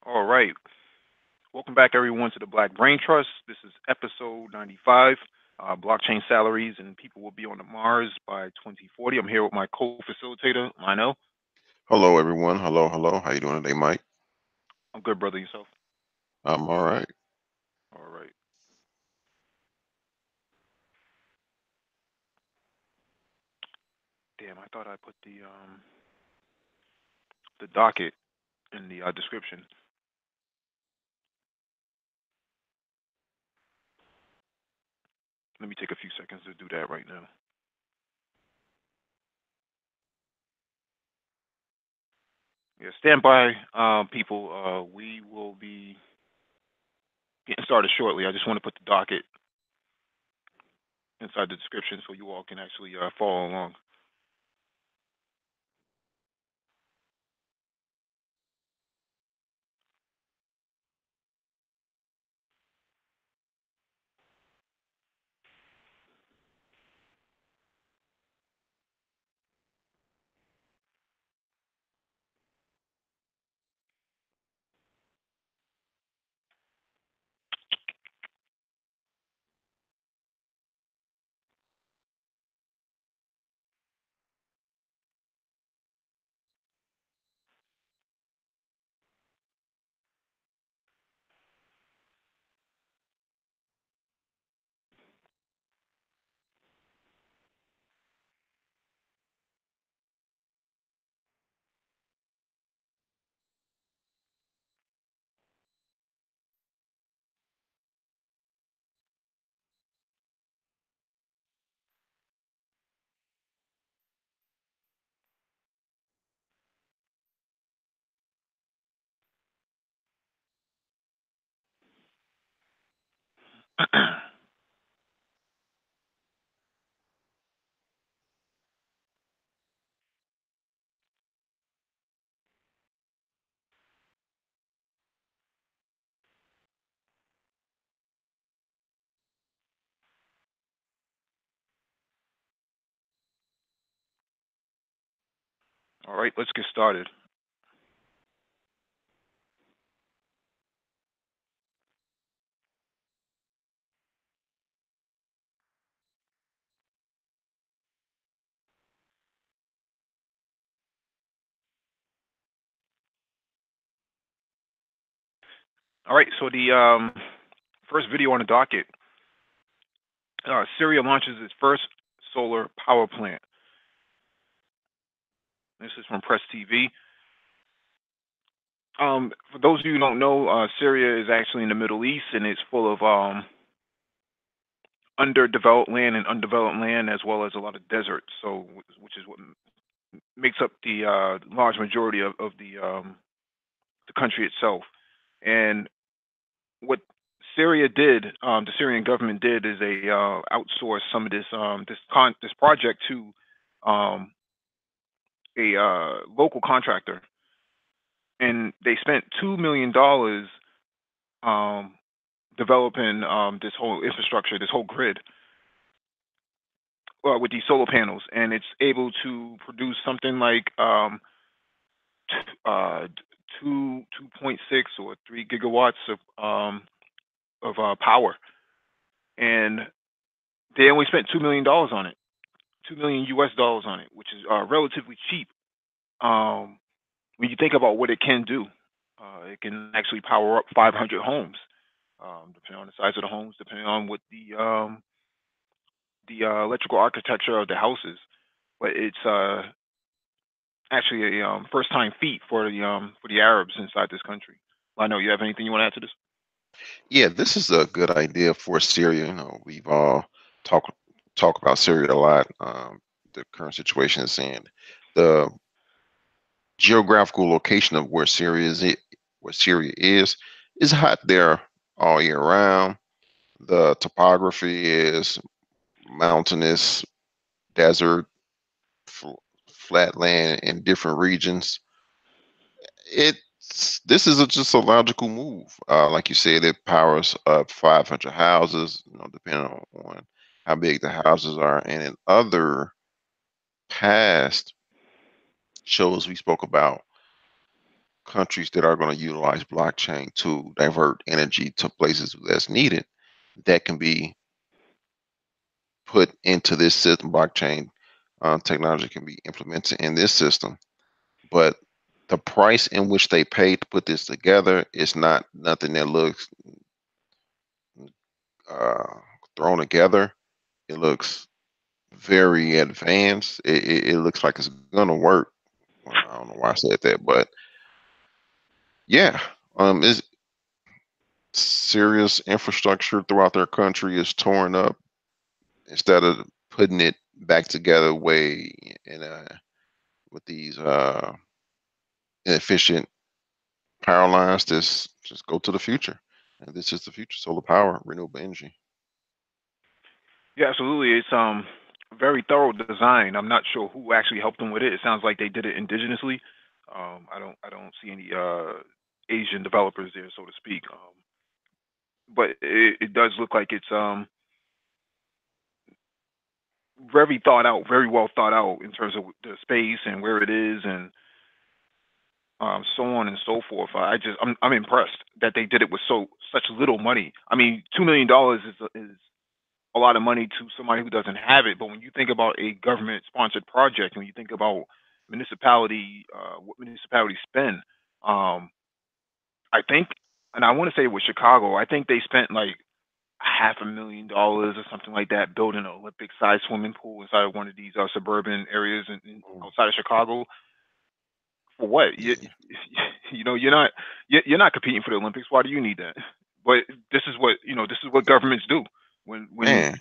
All right. Welcome back, everyone, to the Black Brain Trust. This is episode 95. Blockchain salaries and people will be on the Mars by 2040. I'm here with my co-facilitator, Lionel. Hello, everyone. Hello, hello. How you doing today, Mike? I'm good, brother. Yourself? I'm all right. All right. Damn, I thought I put the docket in the description. Let me take a few seconds to do that right now. Yeah, stand by, people. We will be getting started shortly. I just want to put the docket inside the description so you all can actually follow along. All right, let's get started. All right, so the first video on the docket. Syria launches its first solar power plant. This is from Press TV. For those of you who don't know, Syria is actually in the Middle East, and it's full of underdeveloped land and undeveloped land, as well as a lot of desert. So, which is what makes up the large majority of the country itself. And what Syria did, the Syrian government did, is they outsourced some of this project to um, a local contractor, and they spent $2 million um, developing this whole infrastructure, this whole grid, with these solar panels, and it's able to produce something like uh, 2.6 or 3 gigawatts of power, and they only spent $2 million on it, 2 million US dollars on it, which is relatively cheap. When you think about what it can do, it can actually power up 500 homes, depending on the size of the homes, depending on what the electrical architecture of the houses. But it's actually a first time feat for the Arabs inside this country. I know you have anything you want to add to this? Yeah, this is a good idea for Syria. We've all talk talk about Syria a lot. The current situation is in the geographical location of where Syria is hot there all year round. The topography is mountainous, desert, fl flat land in different regions. This is just a logical move. Like you said, it powers up 500 houses, depending on how big the houses are. And in other past shows, we spoke about countries that are going to utilize blockchain to divert energy to places that's needed, that can be put into this system. Blockchain technology can be implemented in this system, but the price in which they paid to put this together is not nothing that looks uh, thrown together. It looks very advanced. It looks like it's gonna work. Well, I don't know why I said that, but yeah, it's serious infrastructure throughout their country is torn up instead of putting it back together way in with these inefficient power lines. This just go to the future, and this is the future: solar power, renewable energy. Yeah, absolutely. It's very thorough design. I'm not sure who actually helped them with it. It sounds like they did it indigenously. I don't see any Asian developers there, so to speak. But it does look like it's very thought out, very well thought out in terms of the space and where it is, and so on and so forth. I'm impressed that they did it with such little money. I mean, $2 million is a lot of money to somebody who doesn't have it. But when you think about a government sponsored project, when you think about what municipalities spend, um, I think, and I want to say it was Chicago. I think they spent like $500,000 or something like that building an Olympic-sized swimming pool inside of one of these suburban areas Mm, outside of Chicago. For what? yeah, You know, you're not competing for the Olympics. Why do you need that? But this is what this is what governments do when man,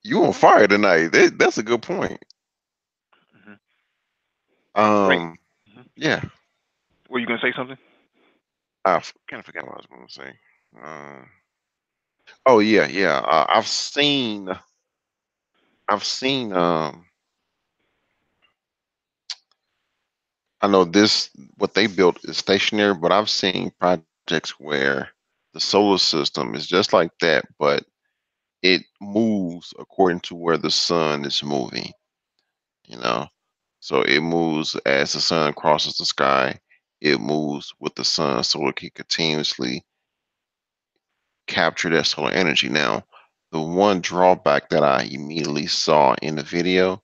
you on fire tonight. That's a good point. Mhm. Right. Um, Mhm. yeah, Were you gonna say something? kind of forgot what I was going to say. Oh yeah, yeah. I've seen. I know this what they built is stationary, but I've seen projects where the solar system is just like that, but it moves according to where the sun is moving. You know, so it moves as the sun crosses the sky. It moves with the sun, so it can continuously capture that solar energy. Now, the one drawback that I immediately saw in the video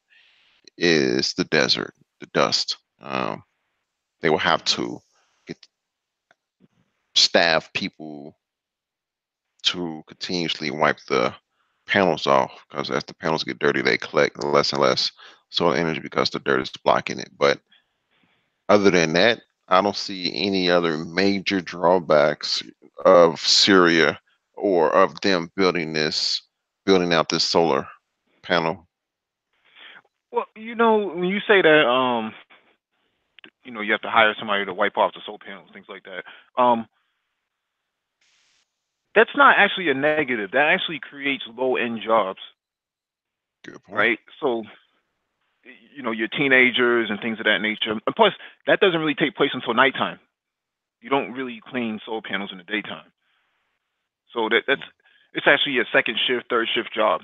is the desert, the dust. They will have Mhm. to get staff people to continuously wipe the panels off because as the panels get dirty, they collect less and less solar energy because the dirt is blocking it. But other than that, I don't see any other major drawbacks of Syria or of them building out this solar panel. Well, when you say that, you have to hire somebody to wipe off the solar panels, things like that. That's not actually a negative. That actually creates low end jobs, Good point. right? So, your teenagers and things of that nature. And plus, that doesn't really take place until nighttime. You don't really clean solar panels in the daytime. So that's Mm, it's actually a second shift, third shift job.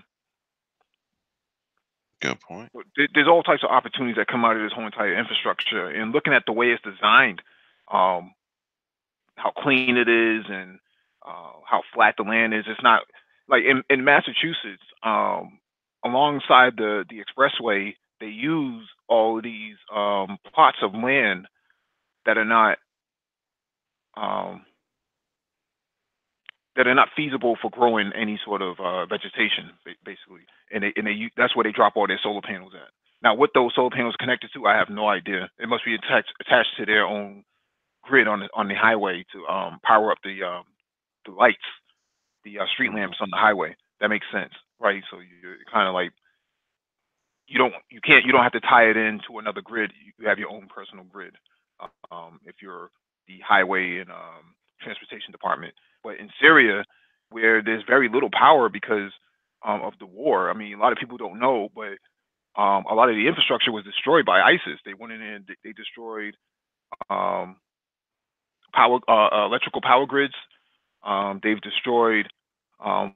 good point. But there's all types of opportunities that come out of this whole entire infrastructure. And looking at the way it's designed, um, how clean it is, and how flat the land is. It's not like in Massachusetts, alongside the expressway, they use all of these plots of land that are not um, feasible for growing any sort of vegetation, basically. And that's where they drop all their solar panels at. Now, what those solar panels connected to, I have no idea. It must be attached to their own grid on the highway to power up the lights, the street Mhm. lamps on the highway. That makes sense, right? So you're kind of like you don't have to tie it into another grid. You have your own personal grid if you're the highway and transportation department. But in Syria, where there's very little power because of the war, I mean, a lot of people don't know, but a lot of the infrastructure was destroyed by ISIS. They went in and they destroyed um, electrical power grids. They've destroyed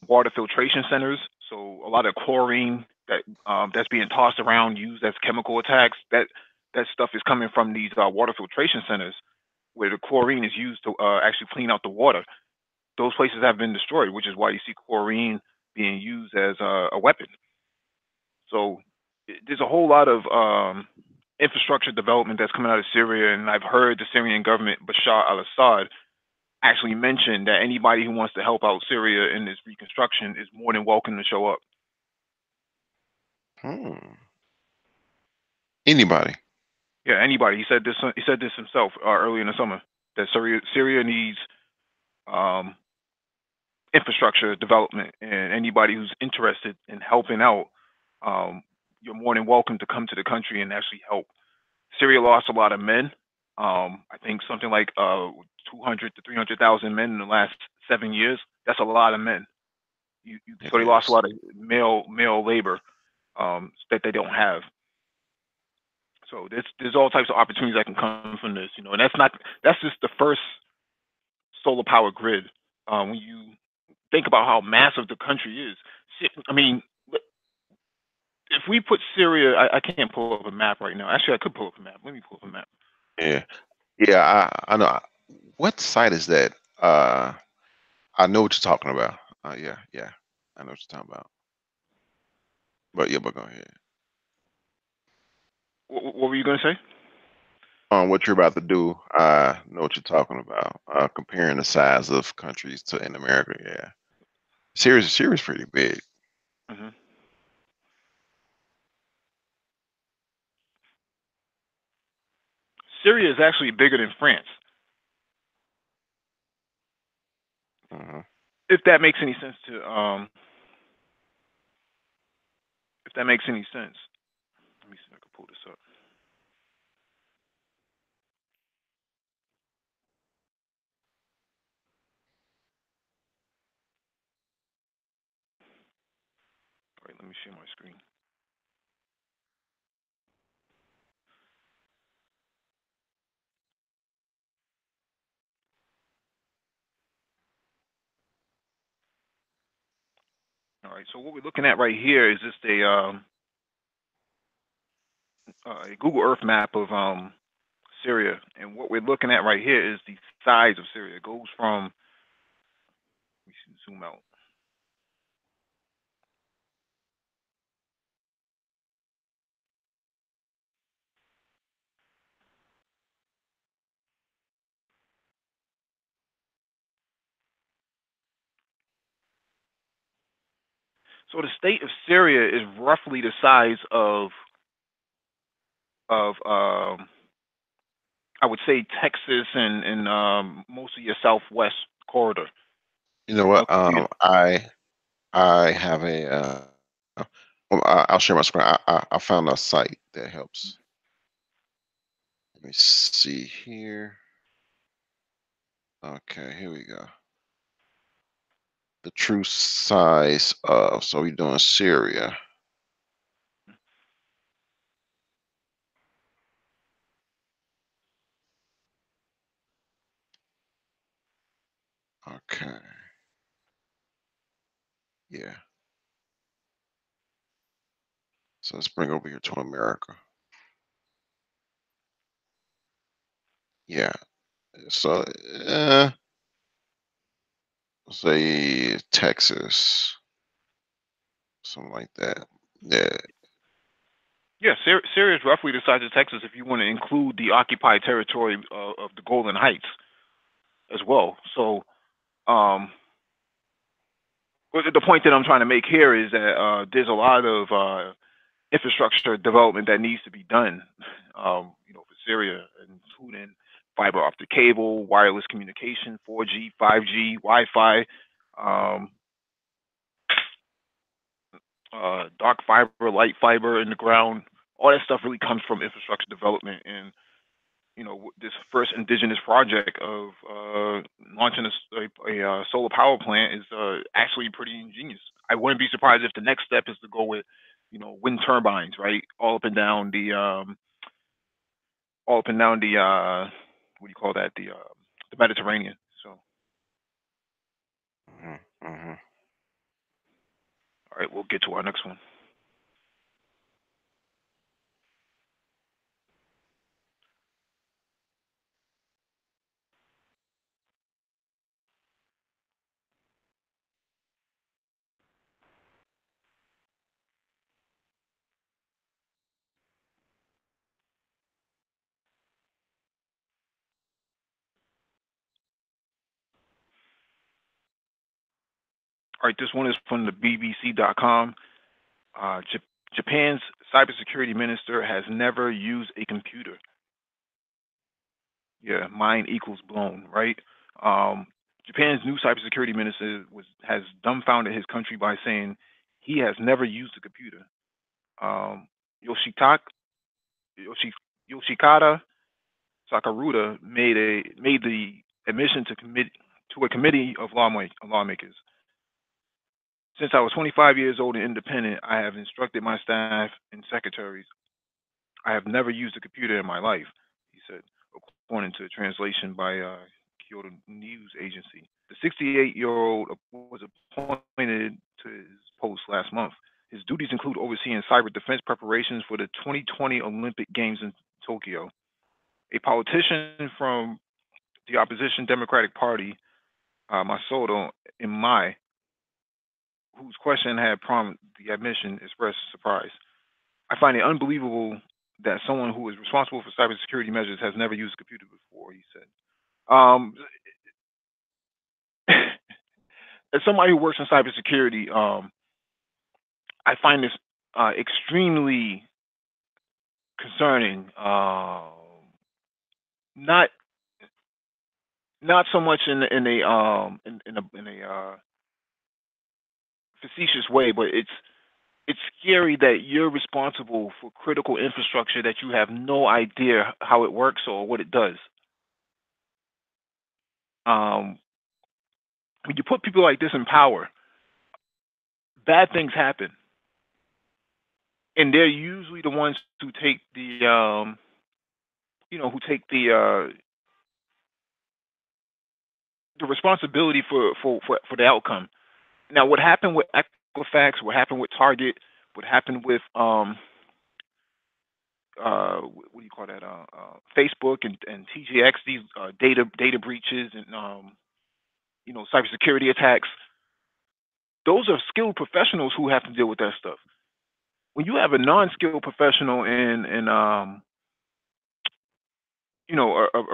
water filtration centers. So a lot of chlorine that's being tossed around, used as chemical attacks. that stuff is coming from these water filtration centers where the chlorine is used to actually clean out the water. Those places have been destroyed, which is why you see chlorine being used as a weapon. So there's a whole lot of infrastructure development that's coming out of Syria, and I've heard the Syrian government, Bashar al-Assad, actually mention that anybody who wants to help out Syria in this reconstruction is more than welcome to show up. Hmm. Anybody. Yeah, anybody. He said this. He said this himself early in the summer that Syria needs um, infrastructure development, and anybody who's interested in helping out, um, you're more than welcome to come to the country and actually help. Syria lost a lot of men. I think something like 200 to 300,000 men in the last 7 years. That's a lot of men. It So they lost a is. lot of male labor that they don't have. So there's all types of opportunities that can come from this, and that's just the first solar power grid. When you think about how massive the country is, I mean, if we put Syria, I can't pull up a map right now. Actually, I could pull up a map. Let me pull up a map. Yeah. Yeah, I know. What site is that? I know what you're talking about. Yeah, yeah. I know what you're talking about. But yeah, but go ahead. What were you going to say? What you're about to do, I know what you're talking about. Comparing the size of countries to in America, yeah. Syria's pretty big. Hmm. Syria is actually bigger than France, Hmm. if that makes any sense if that makes any sense. Let me see if I can pull this up. All right, let me share my screen. All right, so what we're looking at right here is just a Google Earth map of Syria, and what we're looking at right here is the size of Syria. It goes from, let me zoom out. So the state of Syria is roughly the size of I would say Texas and most of your southwest corridor. You know what? Okay. I have a well, I'll share my screen. I found a site that helps. Let me see here. Okay, here we go. The true size of, so we're doing Syria. Okay, yeah. So let's bring over here to America. Yeah. So say Texas, something like that. Yeah. Yeah, Syria is roughly the size of Texas if you want to include the occupied territory of the Golan Heights as well. So, um, well, the point that I'm trying to make here is that there's a lot of infrastructure development that needs to be done, for Syria, including fiber optic cable, wireless communication, 4G, 5G, Wi-Fi, um, dark fiber, light fiber in the ground. All that stuff really comes from infrastructure development, and this first indigenous project of launching a solar power plant is actually pretty ingenious. I wouldn't be surprised if the next step is to go with, wind turbines, right, all up and down the what do you call that, the Mediterranean. So, all Hmm. Hmm. right, we'll get to our next one. All right, this one is from the BBC.com. Japan's cybersecurity minister has never used a computer. Yeah, mind equals blown, right? Um, Japan's new cybersecurity minister has dumbfounded his country by saying he has never used a computer. Um, Yoshitaka Yoshi, Yoshikata Sakaruta made the admission to a committee of lawmakers. Since I was 25 years old and independent, I have instructed my staff and secretaries. I have never used a computer in my life, he said, according to a translation by Kyoto News Agency. The 68-year-old was appointed to his post last month. His duties include overseeing cyber defense preparations for the 2020 Olympic Games in Tokyo. A politician from the opposition Democratic Party, Masoto Imai, whose question had prompted the admission, expressed surprise. I find it unbelievable that someone who is responsible for cybersecurity measures has never used a computer before, he said. Um, as somebody who works in cybersecurity, I find this extremely concerning. Not not so much in a facetious way, but it's scary that you're responsible for critical infrastructure that you have no idea how it works or what it does. Um, when you put people like this in power, bad things happen, and they're usually the ones who take who take the responsibility for the outcome. Now, what happened with Equifax, what happened with Target, what happened with what do you call that? Facebook and TGX, these data breaches and cybersecurity attacks. Those are skilled professionals who have to deal with that stuff. When you have a non-skilled professional and a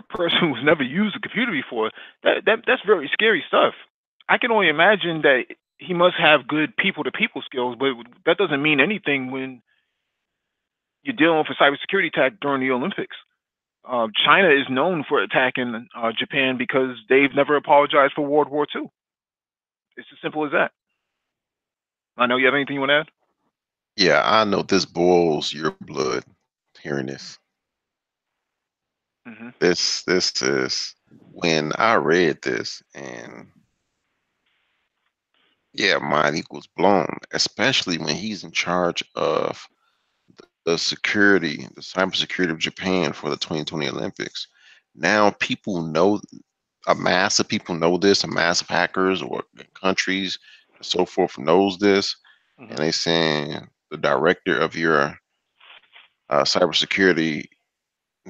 person who's never used a computer before, that's very scary stuff. I can only imagine that he must have good people-to-people skills, but that doesn't mean anything when you're dealing with a cybersecurity attack during the Olympics. China is known for attacking Japan because they've never apologized for World War II. It's as simple as that. I know you have anything you want to add? Yeah, I know this boils your blood hearing this. Hmm. This is when I read this, and yeah, mind equals blown, especially when he's in charge of the security, the cybersecurity of Japan for the 2020 Olympics. Now people know, a mass of people know this, a mass of hackers or countries and so forth knows this, and Hmm. they saying the director of your cybersecurity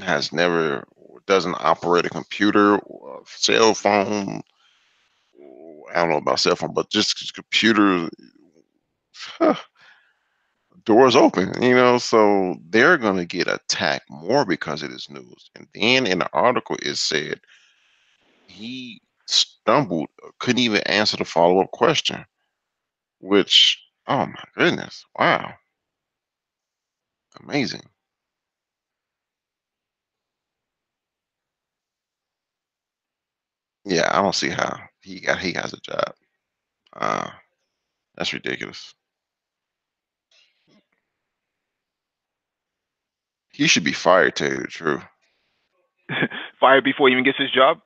has never or doesn't operate a computer or a cell phone. I don't know about cell phone, but just computer. Doors open, so they're going to get attacked more because it is news. And then in the article, it said he stumbled, couldn't even answer the follow up question, which, oh my goodness, wow, amazing. Yeah, I don't see how he has a job. Uh, that's ridiculous. He should be fired, to tell you the truth. Fired before he even gets his job.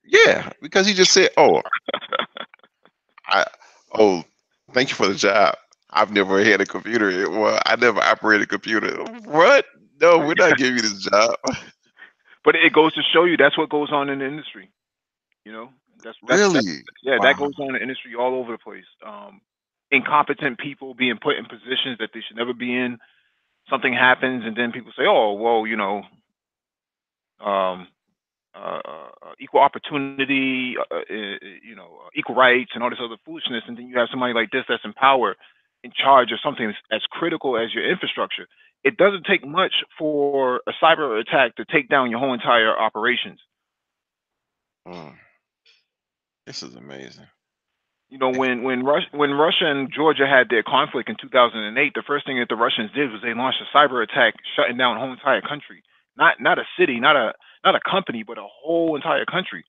Yeah, because he just said, "Oh, I, oh, thank you for the job. I've never had a computer. Well, I never operated a computer. What? No, we're not giving you this job." But it goes to show you that's what goes on in the industry. You know, that's Really? yeah, that Wow. goes on in the industry all over the place. Incompetent people being put in positions that they should never be in. Something happens, and then people say, "Oh, well, um, equal opportunity, equal rights, and all this other foolishness." And then you have somebody like this that's in power, in charge of something as critical as your infrastructure. It doesn't take much for a cyber attack to take down your whole entire operations. Mm, this is amazing. You know, when Russia and Georgia had their conflict in 2008, the first thing that the Russians did was they launched a cyber attack, shutting down a whole entire country. Not a city, not a company, but a whole entire country.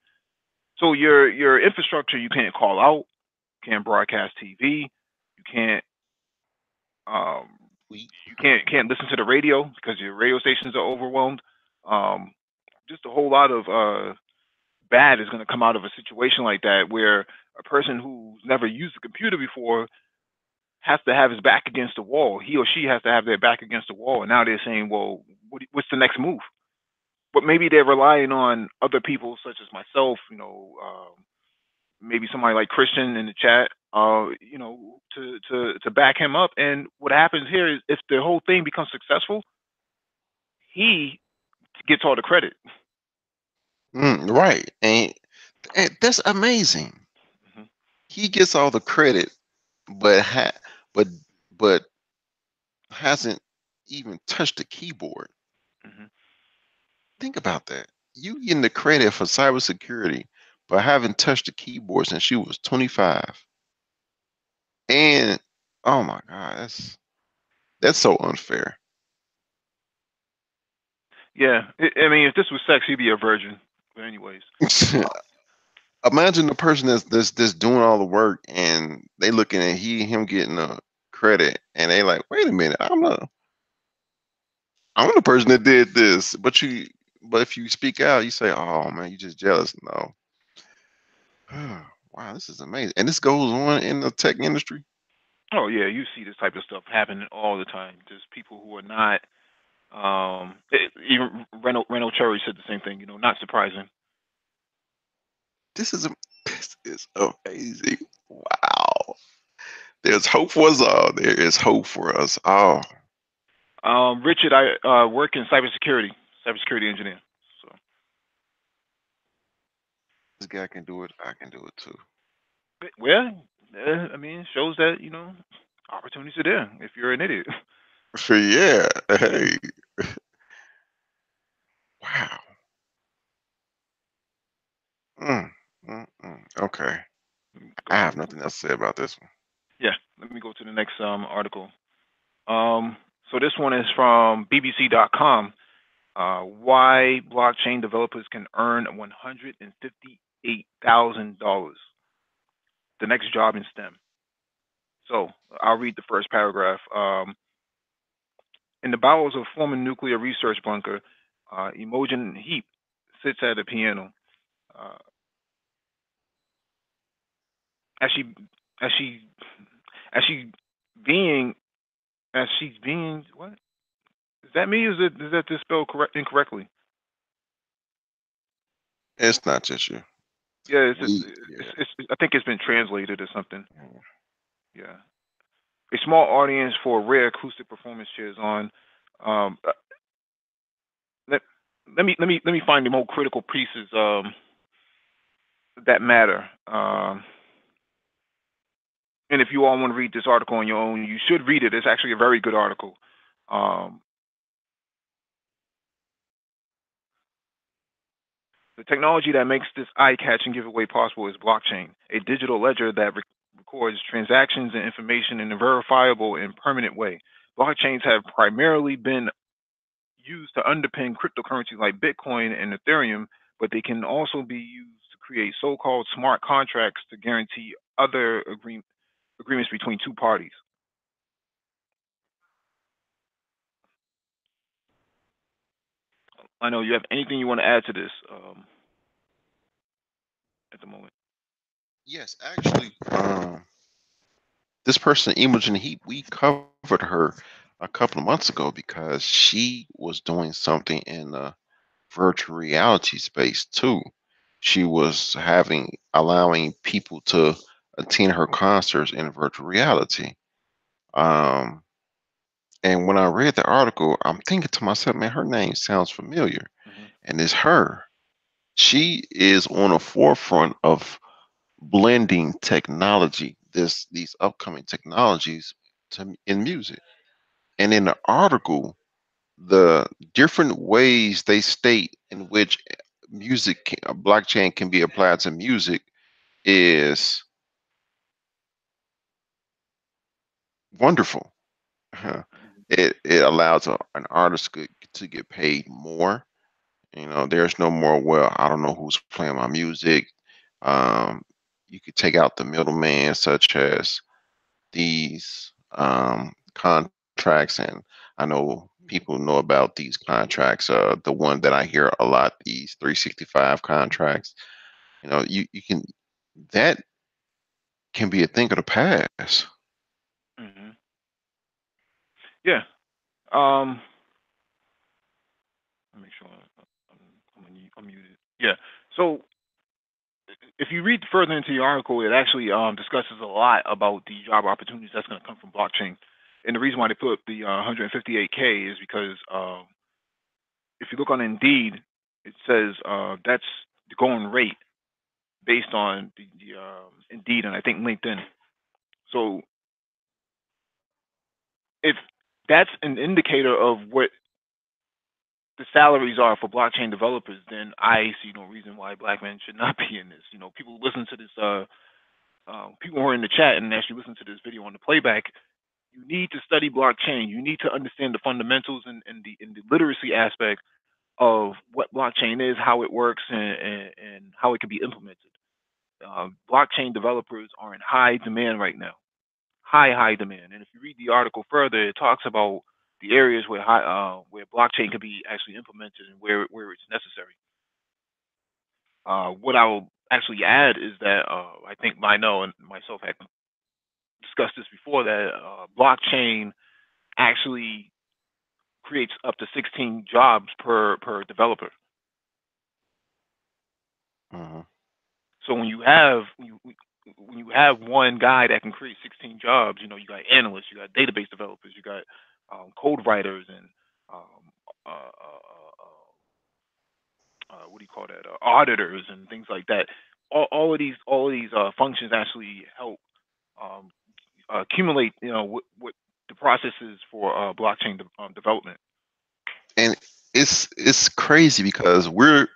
So your infrastructure you can't call out, you can't broadcast TV, you um We can't listen to the radio because your radio stations are overwhelmed. Um, just a whole lot of bad is going to come out of a situation like that where a person who's never used a computer before has to have his back against the wall. He or she has to have their back against the wall, and now they're saying, "Well, what's the next move?" But maybe they're relying on other people, such as myself. Maybe somebody like Christian in the chat. To back him up. And what happens here is, if the whole thing becomes successful, he gets all the credit. right, and that's amazing. Hmm. He gets all the credit, but but but hasn't even touched the keyboard. Hmm. Think about that. You getting the credit for cybersecurity, but haven't touched the keyboard since you was 25. And oh my God, that's so unfair. Yeah, I mean, if this was sex, he'd be a virgin. But anyways, uh, Imagine the person that's doing all the work and they looking at him getting the credit and they like, wait a minute, I'm the person that did this. But if you speak out, you say, oh man, you just jealous. No. Wow, this is amazing. And this goes on in the tech industry. oh yeah, you see this type of stuff happening all the time. Just people who are not. Even Renault Cherry said the same thing. Not surprising. This is this is amazing. Wow. There's hope for us all. There is hope for us all. Richard, I work in cybersecurity engineer. So, This guy can do it. I can do it too. well, I mean, it shows that opportunities are there if you're an idiot. So yeah. Hey. Wow. Okay. Go I ahead. have nothing else to say about this one. Yeah, let me go to the next article. So this one is from BBC.com. Why blockchain developers can earn $158,000. The next job in STEM. So I'll read the first paragraph. In the bowels of former nuclear research bunker, Imogen Heap sits at a piano. Uh, as she, as she, as she being, as she's being, what is that me? Is that this spelled incorrectly? It's not just you. Yeah, Yeah. I think it's been translated or something. Yeah, a small audience for rare acoustic performance cheers on. Um, uh, let, let me find the more critical pieces that matter. And if you all want to read this article on your own, you should read it. It's actually a very good article. Um, the technology that makes this eye-catching giveaway possible is blockchain, a digital ledger that records transactions and information in a verifiable and permanent way. Blockchains have primarily been used to underpin cryptocurrencies like Bitcoin and Ethereum, but they can also be used to create so-called smart contracts to guarantee other agreements between two parties. I know you have anything you want to add to this at the moment. Yes, actually, this person, Imogen Heap, we covered her a couple of months ago because she was doing something in the virtual reality space too. She was allowing people to attend her concerts in virtual reality. Um, and when I read the article, I'm thinking to myself, man, her name sounds familiar, Hmm. and it's her. She is on the forefront of blending technology, these upcoming technologies in music. And in the article, the different ways they state in which blockchain can be applied to music is wonderful. Uh, Mhm. it allows an artist to get paid more. There's no more, well, I don't know who's playing my music. Um, you could take out the middleman, such as these contracts, and I know people know about these contracts. The one that I hear a lot, these 365 contracts. You can that can be a thing of the past. Mhm. Yeah. Um, let me make sure I'm muted. Yeah. So if you read further into the article, it actually discusses a lot about the job opportunities that's going to come from blockchain. And the reason why they put the 158K is because if you look on Indeed, it says that's the going rate based on the Indeed and I think LinkedIn. So if that's an indicator of what the salaries are for blockchain developers, then I see no reason why black men should not be in this. People listen to this. People who are in the chat and actually listen to this video on the playback. You need to study blockchain. You need to understand the fundamentals and the literacy aspect of what blockchain is, how it works, and how it can be implemented. Blockchain developers are in high demand right now, high demand. And if you read the article further, it talks about the areas where blockchain can be actually implemented and where it's necessary. What I will actually add is that I think Lionel and myself had discussed this before that blockchain actually creates up to 16 jobs per developer. Hmm. So when you have one guy that can create 16 jobs, you got analysts, you got database developers, you got code writers, and um, uh, uh, what do you call that? Auditors and things like that. All of these functions actually help um, accumulate, what the process is for development. And it's crazy because we're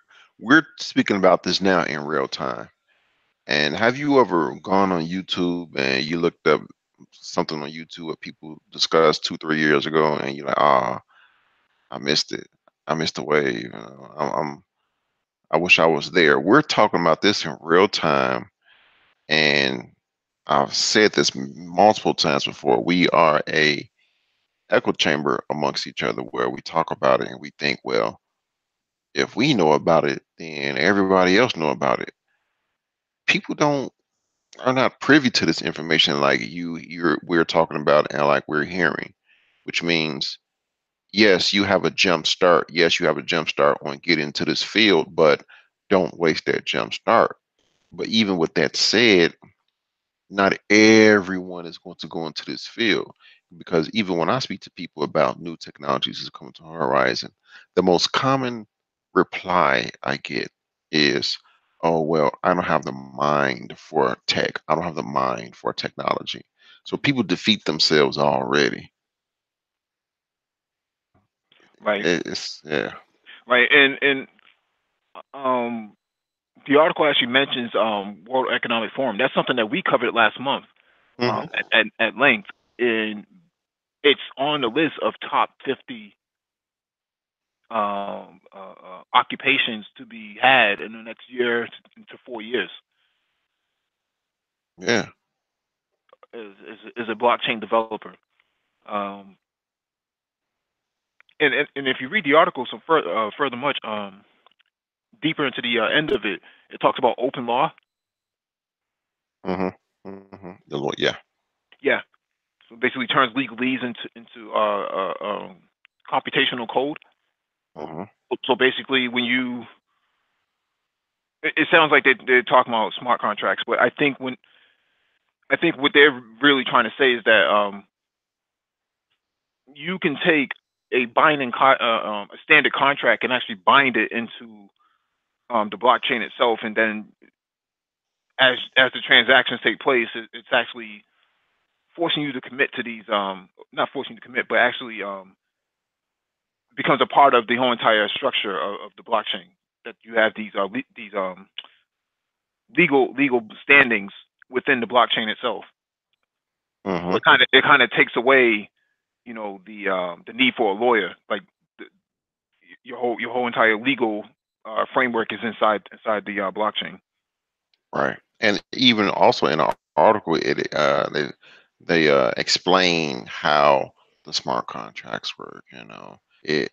speaking about this now in real time. And have you ever gone on YouTube and you looked up something on YouTube that people discussed 2, 3 years ago, and you're like, ah, I missed it. I missed the wave. I wish I was there. We're talking about this in real time, and I've said this multiple times before. We are a echo chamber amongst each other where we talk about it and we think, well, if we know about it, then everybody else know about it. People don't are not privy to this information like we're talking about and like we're hearing, which means yes, you have a jump start. Yes, you have a jump start on getting into this field, but don't waste that jump start. But even with that said, not everyone is going to go into this field, because even when I speak to people about new technologies that's coming to the horizon, the most common reply I get is, oh, well, I don't have the mind for tech. I don't have the mind for technology. So Mhm. people defeat themselves already. Right, Yeah. right, and um, the article actually mentions World Economic Forum. That's something that we covered last month Hmm. at length, and it's on the list of top 50 occupations to be had in the next year to 4 years. Yeah. Is a blockchain developer. Um, and if you read the article some further much deeper into the end of it, it talks about open law. Hmm. Yeah. Yeah, so basically turns legalese into computational code. Hmm. So basically, it sounds like they're talking about smart contracts, but I think what they're really trying to say is that you can take a standard contract and actually bind it into the blockchain itself, and then as the transactions take place, it's actually forcing you to commit to these not forcing you to commit, but actually becomes a part of the whole entire structure of the blockchain. That you have these legal standings within the blockchain itself. Hmm. So it kind of takes away, the need for a lawyer. Like the, your whole entire legal framework is inside the blockchain. Right. And even also in the article, they explain how the smart contracts work. It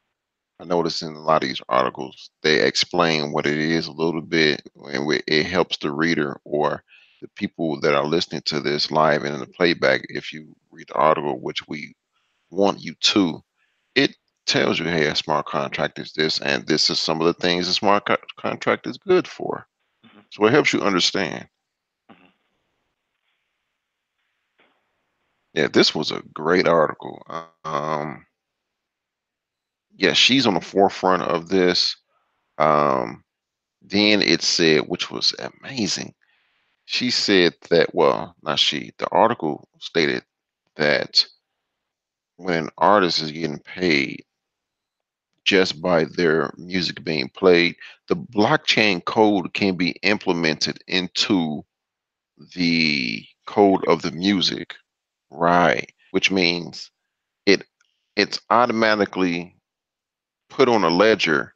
I noticed in a lot of these articles, they explain what it is a little bit, and it helps the reader or the people that are listening to this live and in the playback. If you read the article, which we want you to, it tells you, hey, a smart contract is this, and this is some of the things a smart contract is good for. Hmm. So it helps you understand. Hmm. Yeah, this was a great article. Yeah, she's on the forefront of this. Um, then it said, which was amazing. She said that, well, not she, the article stated that when an artist is getting paid just by their music being played, the blockchain code can be implemented into the code Music. of the music, right? Which means it it's automatically put on a ledger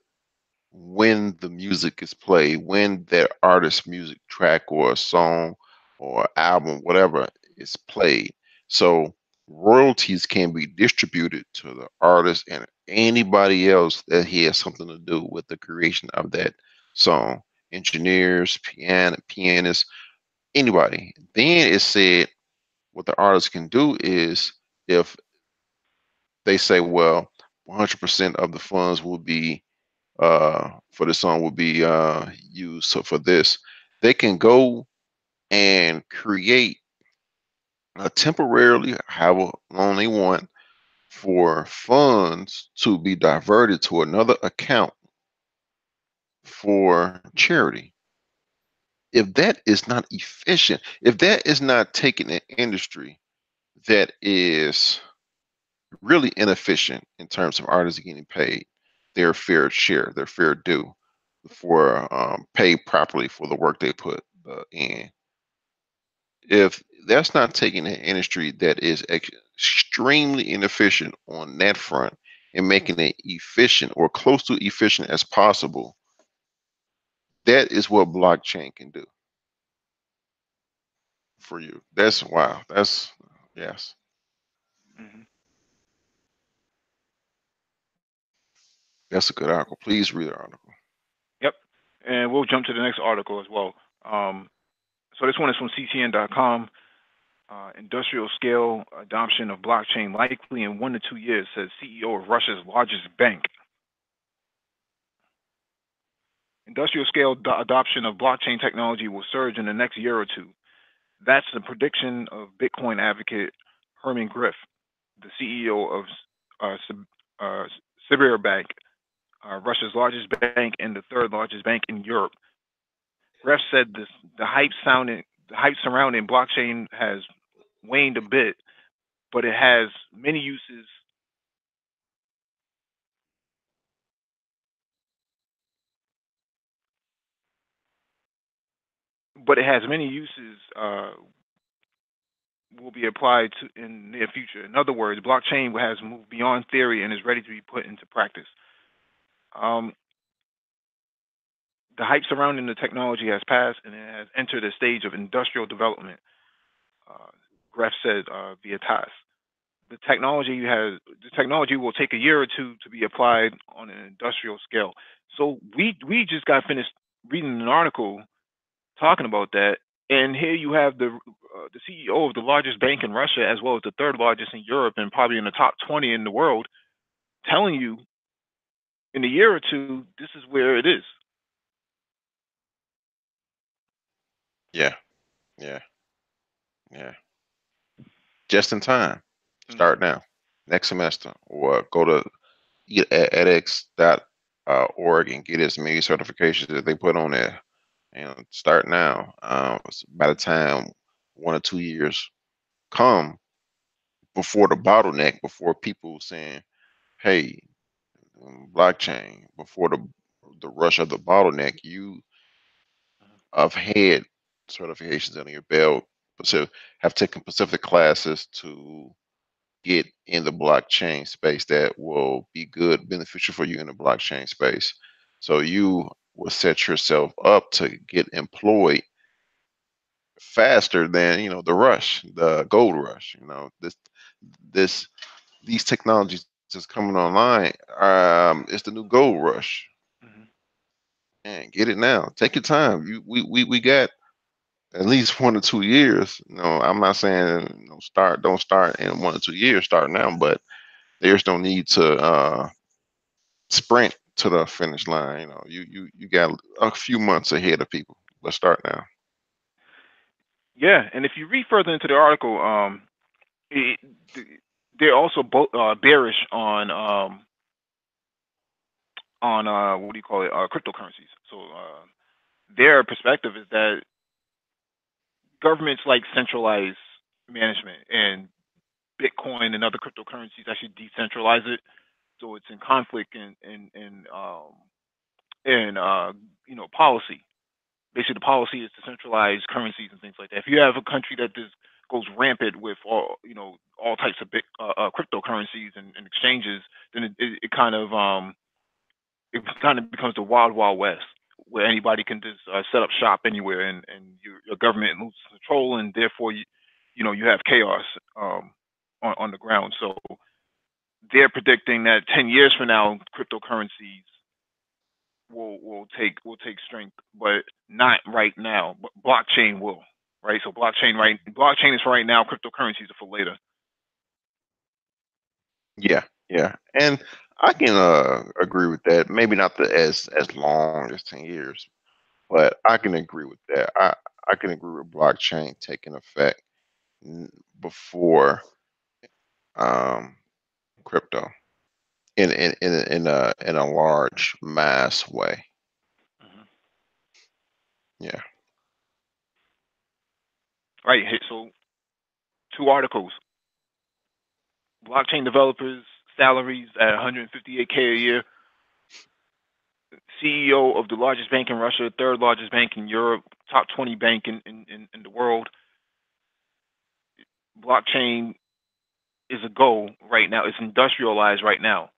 when the music is played, when that artist's music track or a song or album, whatever, is played. So royalties can be distributed to the artist and anybody else that has something to do with the creation of that song. Engineers, pianists, anybody. Then it said what the artist can do is if they say, well, 100% of the funds will be for the song will be used. So for this, they can go and create temporarily, however long they want, for funds to be diverted to another account for charity. If that is not efficient, if that is not taking an industry that is really inefficient in terms of artists getting paid their fair share, their fair due, for paid properly for the work they put in. If that's not taking an industry that is extremely inefficient on that front and making it efficient or close to efficient as possible, that is what blockchain can do for you. That's wow. That's yes. Hmm. That's a good article. Please read the article. Yep. And we'll jump to the next article as well. So this one is from CTN.com. Industrial scale adoption of blockchain likely in 1 to 2 years, says CEO of Russia's largest bank. Industrial scale adoption of blockchain technology will surge in the next year or two. That's the prediction of Bitcoin advocate Herman Griff, the CEO of uh, Sibir Bank, Russia's largest bank and the third largest bank in Europe. Griff said this, the hype surrounding blockchain has waned a bit, but it has many uses. But it has many uses will be applied to in the near future. In other words, blockchain has moved beyond theory and is ready to be put into practice. Um, the hype surrounding the technology has passed and it has entered a stage of industrial development. Uh, Graf said via TAS. The technology will take a year or two to be applied on an industrial scale. So we just got finished reading an article talking about that, and here you have the CEO of the largest bank in Russia, as well as the third largest in Europe, and probably in the top 20 in the world, telling you in a year or two this is where it is. Yeah, yeah, yeah. Just in time. Hmm. Start now. Next semester, or go to edX.org and get as many certifications that they put on there. And start now. By the time 1 or 2 years come before the bottleneck, before people saying, "Hey, blockchain," before the rush of the bottleneck, you have had certifications under your belt. so have taken specific classes to get in the blockchain space that will be good, beneficial for you in the blockchain space. So you will set yourself up to get employed faster than the rush, the gold rush. This these technologies that's coming online. It's the new gold rush. Hmm. And get it now. Take your time. We got at least 1 or 2 years. I'm not saying don't start in 1 or 2 years. Start now, but there's no need to sprint to the finish line. You got a few months ahead of people. Let's start now. Yeah, and if you read further into the article, it, they're also bearish on what do you call it, cryptocurrencies. So their perspective is that governments like centralize management, and Bitcoin and other cryptocurrencies actually decentralize it. So it's in conflict in policy. Basically, the policy is to centralize currencies and things like that. If you have a country that just goes rampant with all types of big cryptocurrencies and exchanges, then it kind of becomes the wild wild west, where anybody can just set up shop anywhere, and your government loses control, and therefore you have chaos on the ground. So they're predicting that 10 years from now, cryptocurrencies will take strength, but not right now. But blockchain will, right? So blockchain is for right now. Cryptocurrencies are for later. Yeah, yeah, and I can agree with that. Maybe not as long as 10 years, but I can agree with that. I can agree with blockchain taking effect before um, crypto in a large mass way. Hmm. Yeah. Right. So two articles: blockchain developers salaries at 158K a year. CEO of the largest bank in Russia, third largest bank in Europe, top 20 bank in the world. Blockchain is a goal right now. It's industrialized right now.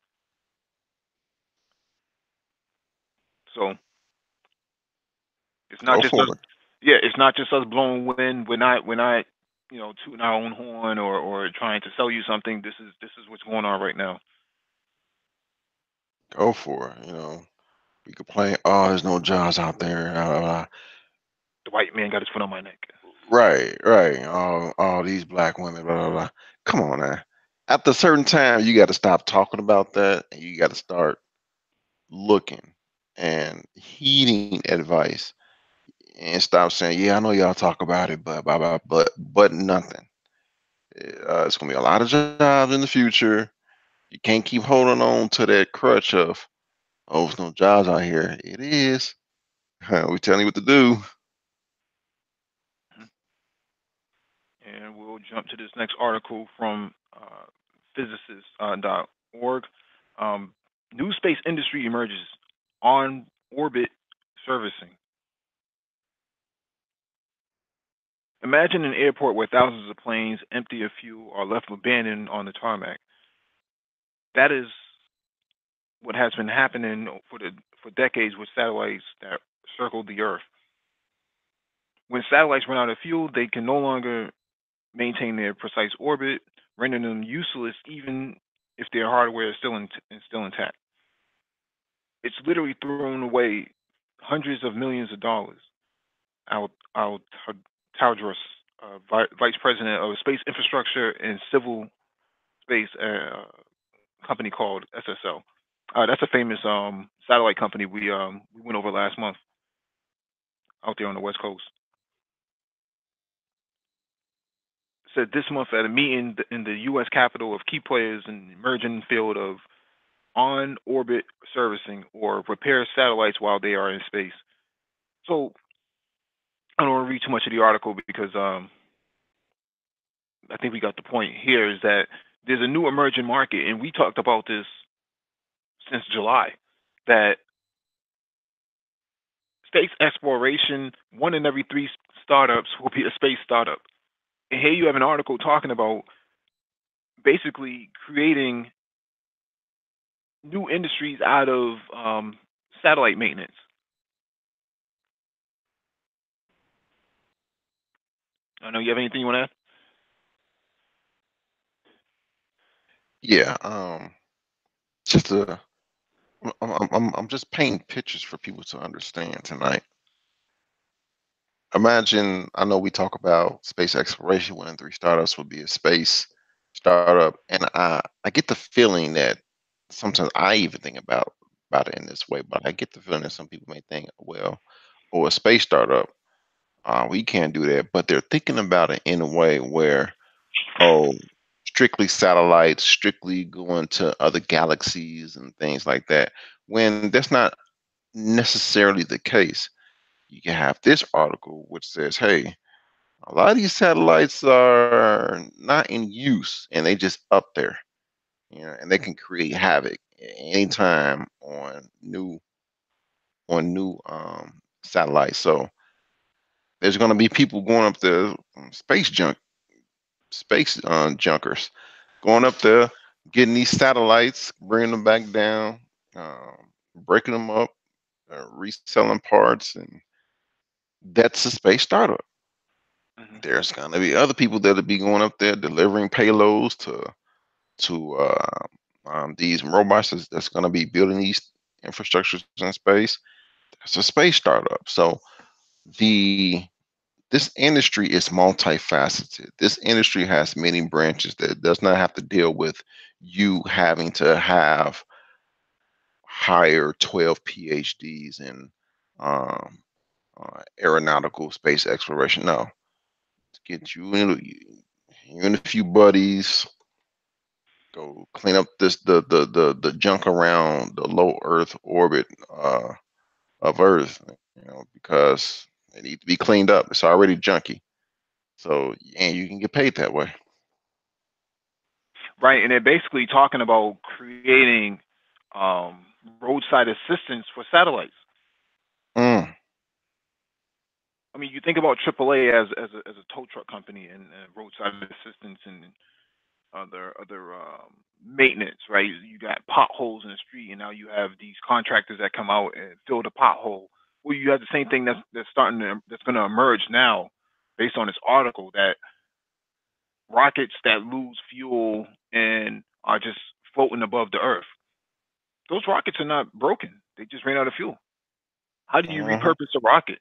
So it's not Go just us. for it. Yeah, it's not just us blowing wind. We're not tooting our own horn or trying to sell you something. This is what's going on right now. Go for it. We complain, oh, there's no jobs out there. The white man got his foot on my neck. Right, right. All these black women, blah, blah, blah. Come on now. After a certain time, you got to stop talking about that and you got to start looking and heeding advice and stop saying, yeah, I know y'all talk about it, but blah, blah, but nothing. It's gonna be a lot of jobs in the future. You can't keep holding on to that crutch of, oh, there's no jobs out here. It is. We telling you what to do. Mhm. And we'll jump to this next article from physicist.org. Um, New space industry emerges on orbit servicing. Imagine an airport where thousands of planes, empty of fuel, are left abandoned on the tarmac. That is what has been happening for decades with satellites that circle the Earth. When satellites run out of fuel, they can no longer maintain their precise orbit, rendering them useless even if their hardware is still intact. It's literally thrown away hundreds of millions of dollars. Al Tadros, vice president of space infrastructure and civil space company called SSL. That's a famous satellite company we went over last month out there on the West Coast. Said this month at a meeting in the U.S. Capitol of key players in the emerging field of on-orbit servicing or repair satellites while they are in space. So I don't want to read too much of the article because I think we got the point here is that there's a new emerging market, and we talked about this since July, that space exploration, one in every three startups will be a space startup. And here you have an article talking about basically creating new industries out of satellite maintenance. I know you have anything you want to add? Yeah. Just a I'm just painting pictures for people to understand tonight. Imagine, I know we talk about space exploration. One in three startups will be a space startup, and I get the feeling that sometimes I even think about it in this way, but I get the feeling that some people may think, well, or a space startup, we can't do that, but they're thinking about it in a way where, oh, strictly satellites, strictly going to other galaxies and things like that, when that's not necessarily the case. You can have this article which says, hey, a lot of these satellites are not in use and they just up there, and they can create havoc anytime on new satellites. So there's going to be people going up there, space junkers, going up there, getting these satellites, bringing them back down, breaking them up, reselling parts, and that's a space startup. Hmm. There's gonna be other people that'll be going up there delivering payloads to these robots that's gonna be building these infrastructures in space. That's a space startup. So the this industry is multifaceted. This industry has many branches that does not have to deal with you having to have hire 12 PhDs in um, aeronautical space exploration. No, get you and a few buddies, go clean up the junk around the low Earth orbit of Earth, because it needs to be cleaned up. It's already junky. So, and you can get paid that way. Right, and they're basically talking about creating um, roadside assistance for satellites. Mm, I mean, you think about AAA as a tow truck company and roadside assistance and other maintenance, right? You got potholes in the street, and now you have these contractors that come out and fill the pothole. Well, you have the same thing that's going to emerge now, based on this article, that rockets that lose fuel and are just floating above the Earth. Those rockets are not broken; they just ran out of fuel. How do you hmm repurpose a rocket?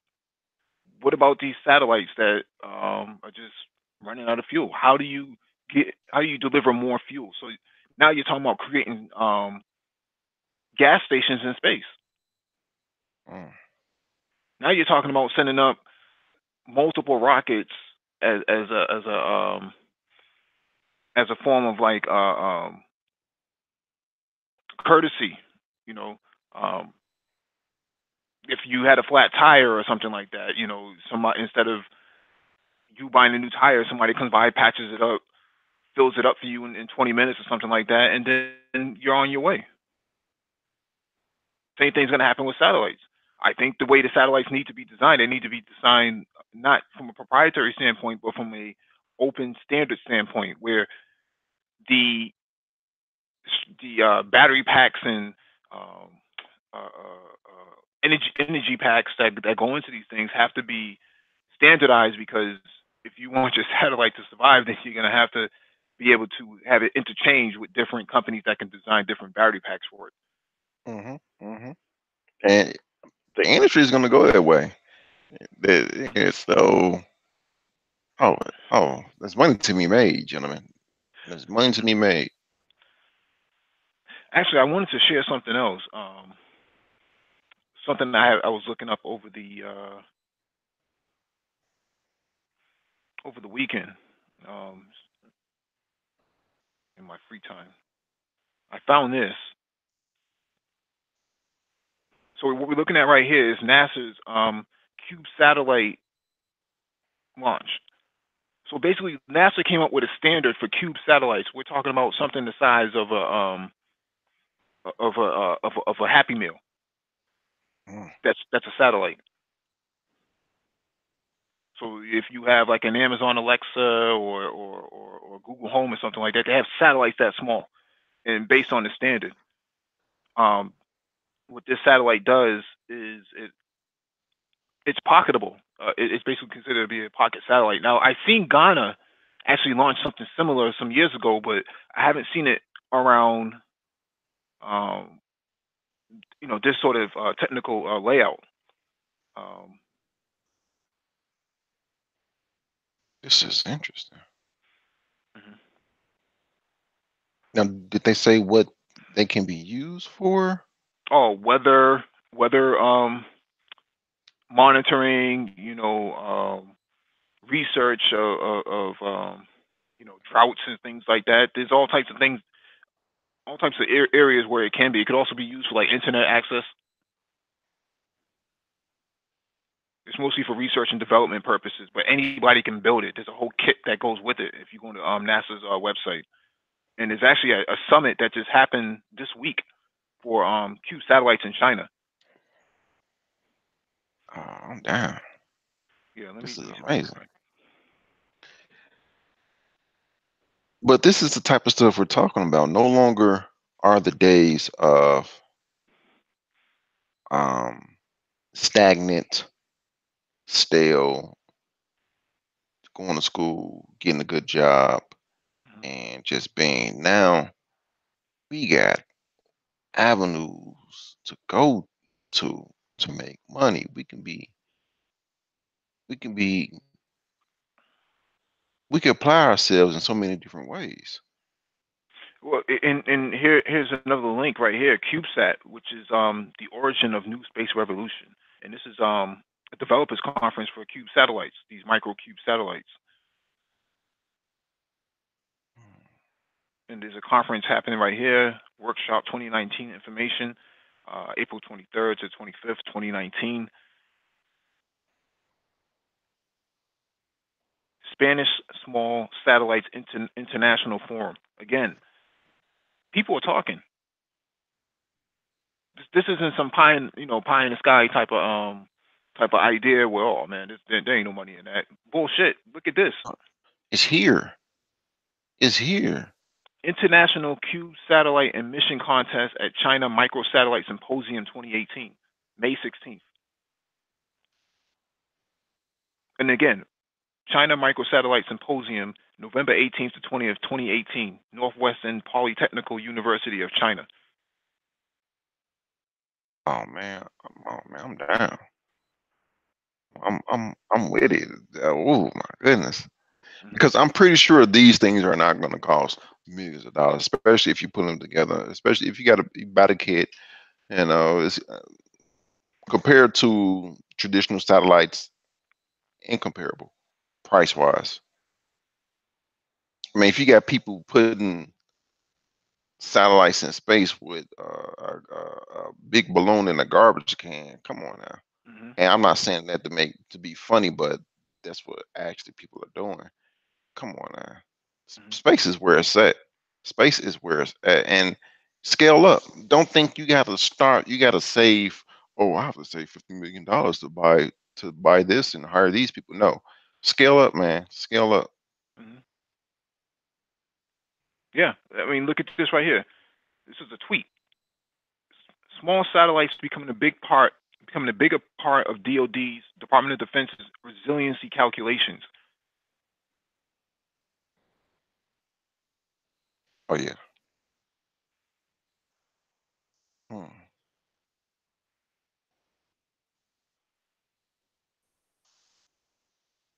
What about these satellites that are just running out of fuel? How do you deliver more fuel? So now you're talking about creating gas stations in space. mm, Now you're talking about sending up multiple rockets as a form of like courtesy. You know, um, if you had a flat tire or something like that, somebody, instead of you buying a new tire, somebody comes by, patches it up, fills it up for you in 20 minutes or something like that, and then you're on your way. Same thing's going to happen with satellites. I think the way the satellites need to be designed, they need to be designed not from a proprietary standpoint, but from a open standard standpoint, where the battery packs and um, energy packs that go into these things have to be standardized, because if you want your satellite to survive, then you're going to have to be able to have it interchange with different companies that can design different battery packs for it. hmm hmm And the industry is going to go that way. So, oh, there's money to be made, gentlemen. There's money to be made. Actually, I wanted to share something else. Something I was looking up over the weekend, um, in my free time. I found this. So what we're looking at right here is NASA's Cube satellite launch. So basically, NASA came up with a standard for Cube satellites. We're talking about something the size of a Happy Meal. Mm, That's a satellite. So if you have like an Amazon Alexa or Google Home or something like that, they have satellites that small, and based on the standard, um, what this satellite does is it's pocketable. It's basically considered to be a pocket satellite. Now I've seen Ghana actually launch something similar some years ago, but I haven't seen it around um, this sort of technical layout. Um, This is interesting. mhm. Now, did they say what they can be used for? Oh, weather monitoring, research of droughts and things like that. There's all types of things, all types of areas where it can be. It could also be used for like internet access. It's mostly for research and development purposes, but anybody can build it. There's a whole kit that goes with it if you go to NASA's website. And there's actually a summit that just happened this week for Cube satellites in China. Oh, I'm down. Yeah, let me This let is me spell it amazing. right. But this is the type of stuff we're talking about. No longer are the days of um, stagnant, stale, going to school, getting a good job, Mhm. and just being. Now we got avenues to go to make money. We can be we can apply ourselves in so many different ways. Well, and here's another link right here, CubeSat, which is the origin of new space revolution, and this is a developers conference for cube satellites, these micro cube satellites, and there's a conference happening right here, workshop 2019 information, April 23rd to 25th, 2019, Spanish Small Satellites International Forum. Again, people are talking. This isn't some pie in the sky type of idea where, oh man, there ain't no money in that bullshit. Look at this. It's here. It's here. International Cube Satellite and Mission Contest at China Microsatellite Symposium 2018, May 16th. And again, China Microsatellite Symposium, November 18th to 20th, 2018, Northwestern Polytechnical University of China. Oh man, I'm down. I'm with it. Oh my goodness. Hmm. Because I'm pretty sure these things are not going to cost millions of dollars, especially if you put them together. Especially if you buy the kit, it's compared to traditional satellites, incomparable price wise. I mean, if you got people putting satellites in space with a big balloon in a garbage can, come on now. Hmm. And I'm not saying that to be funny, but that's what actually people are doing. Come on now. Hmm. Space is where it's at. Space is where it's at. And scale up. Don't think you got to start, you got to save, oh, I have to save $50 million to buy this and hire these people. No. Scale up, man. Scale up. Hmm. Yeah, I mean, look at this right here. This is a tweet. Small satellites becoming a bigger part of DoD's Department of Defense's resiliency calculations. Oh yeah. Hmm.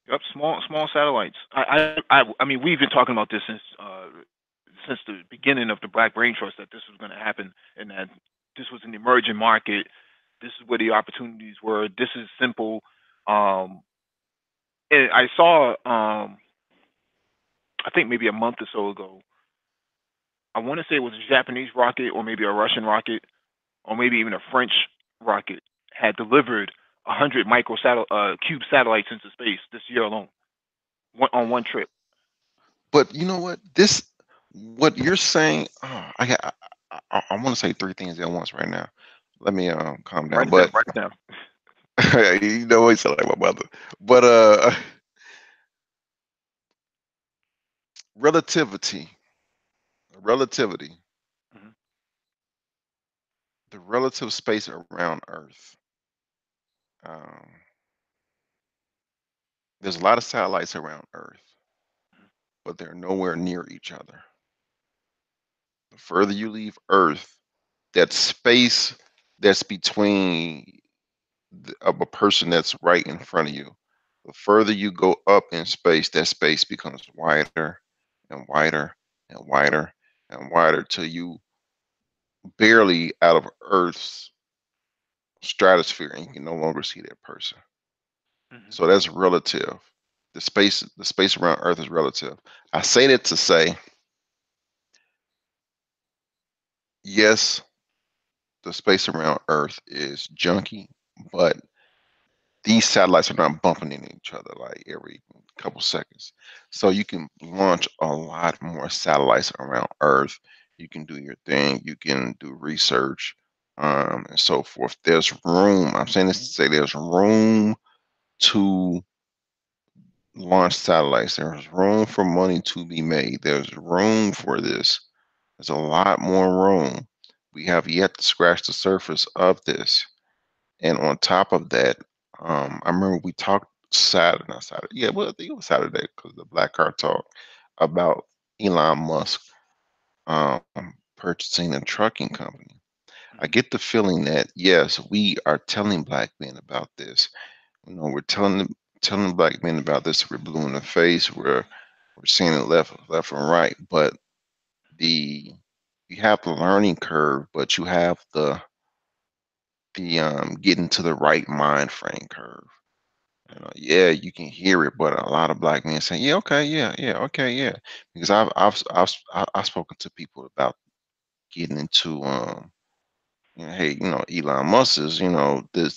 Yep, small satellites. I mean, we've been talking about this since the beginning of the Black Brain Trust that this was going to happen and that this was an emerging market. This is where the opportunities were. This is simple. Um, and I saw, I think maybe a month or so ago. I want to say it was a Japanese rocket or maybe a Russian rocket or maybe even a French rocket had delivered 100 cube satellites into space this year alone, on one trip. But you know what? What you're saying, oh, I want to say three things at once right now. Let me calm down. Write it down. But Write it down. You know, he sound like my mother. But relativity, relativity, Hmm. the relative space around Earth. Um, there's a lot of satellites around Earth, but they're nowhere near each other. The further you leave Earth, that space that's between of a person that's right in front of you, the further you go up in space, that space becomes wider and wider and wider and wider till you barely out of Earth's stratosphere and you can no longer see that person. Hmm. So that's relative. The space around Earth is relative. I say that to say, yes, the space around Earth is junky, but these satellites are not bumping into each other like every couple seconds. So you can launch a lot more satellites around Earth. You can do your thing. You can do research, and so forth. There's room. I'm saying this to say there's room to launch satellites. There's room for money to be made. There's room for this. There's a lot more room. We have yet to scratch the surface of this. And on top of that, I remember we talked Saturday, not Saturday. Yeah, well, I think it was Saturday because the Black Car Talk about Elon Musk purchasing a trucking company. I Hmm. get the feeling that yes, we are telling black men about this. You know, we're telling black men about this. We're blue in the face. We're seeing it left and right. But the you have the learning curve, but you have the getting to the right mind frame curve. You know, yeah, you can hear it, but a lot of black men saying, "Yeah, okay, yeah, yeah, okay, yeah," because I've spoken to people about getting into hey, Elon Musk is,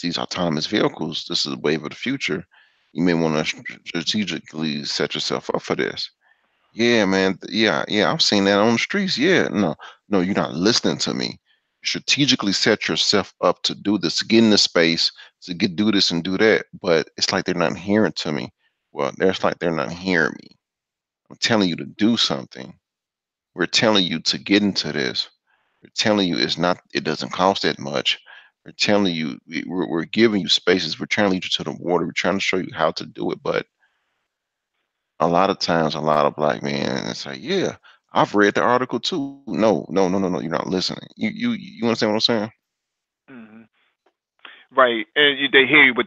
these autonomous vehicles. This is the wave of the future. You may want to strategically set yourself up for this. Yeah, man. Yeah, yeah. I've seen that on the streets. Yeah, no, no, you're not listening to me. Strategically set yourself up to do this, to get in the space, to get do this and do that. But it's like they're not hearing to me. Well, there's like they're not hearing me. I'm telling you to do something. We're telling you to get into this. We're telling you it's not. It doesn't cost that much. We're telling you we're giving you spaces. We're trying to lead you to the water. We're trying to show you how to do it. But a lot of times, a lot of black men say, "Yeah, I've read the article too." No, no, no, no, no. You're not listening. You understand what I'm saying? Hmm. Right, and they hear you, but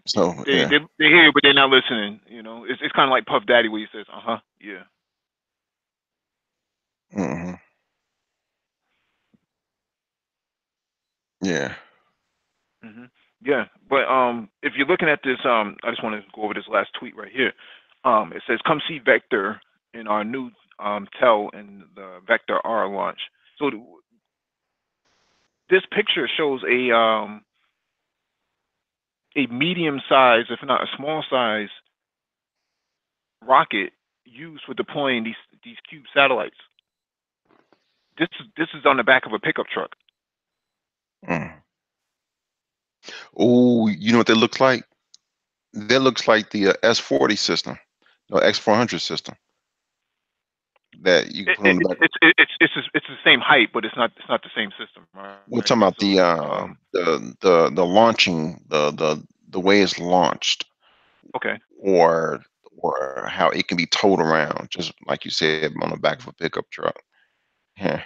So they yeah, they they hear you, but they're not listening. It's kind of like Puff Daddy where he says, "Uh huh, yeah." hmm, yeah, Hmm. Yeah, but if you're looking at this, I just want to go over this last tweet right here. It says, "Come see Vector in our new Tel and the Vector R launch." So this picture shows a medium size, if not a small size, rocket used for deploying these cube satellites. This is on the back of a pickup truck. mm. Oh, you know what that looks like? That looks like the S40 system, no X400 system that you can It, put on it, the it's back. it's it's it's it's the same height, but it's not the same system, right? We're talking So about the launching the way it's launched, okay. or how it can be towed around, just like you said, on the back of a pickup truck. Yeah.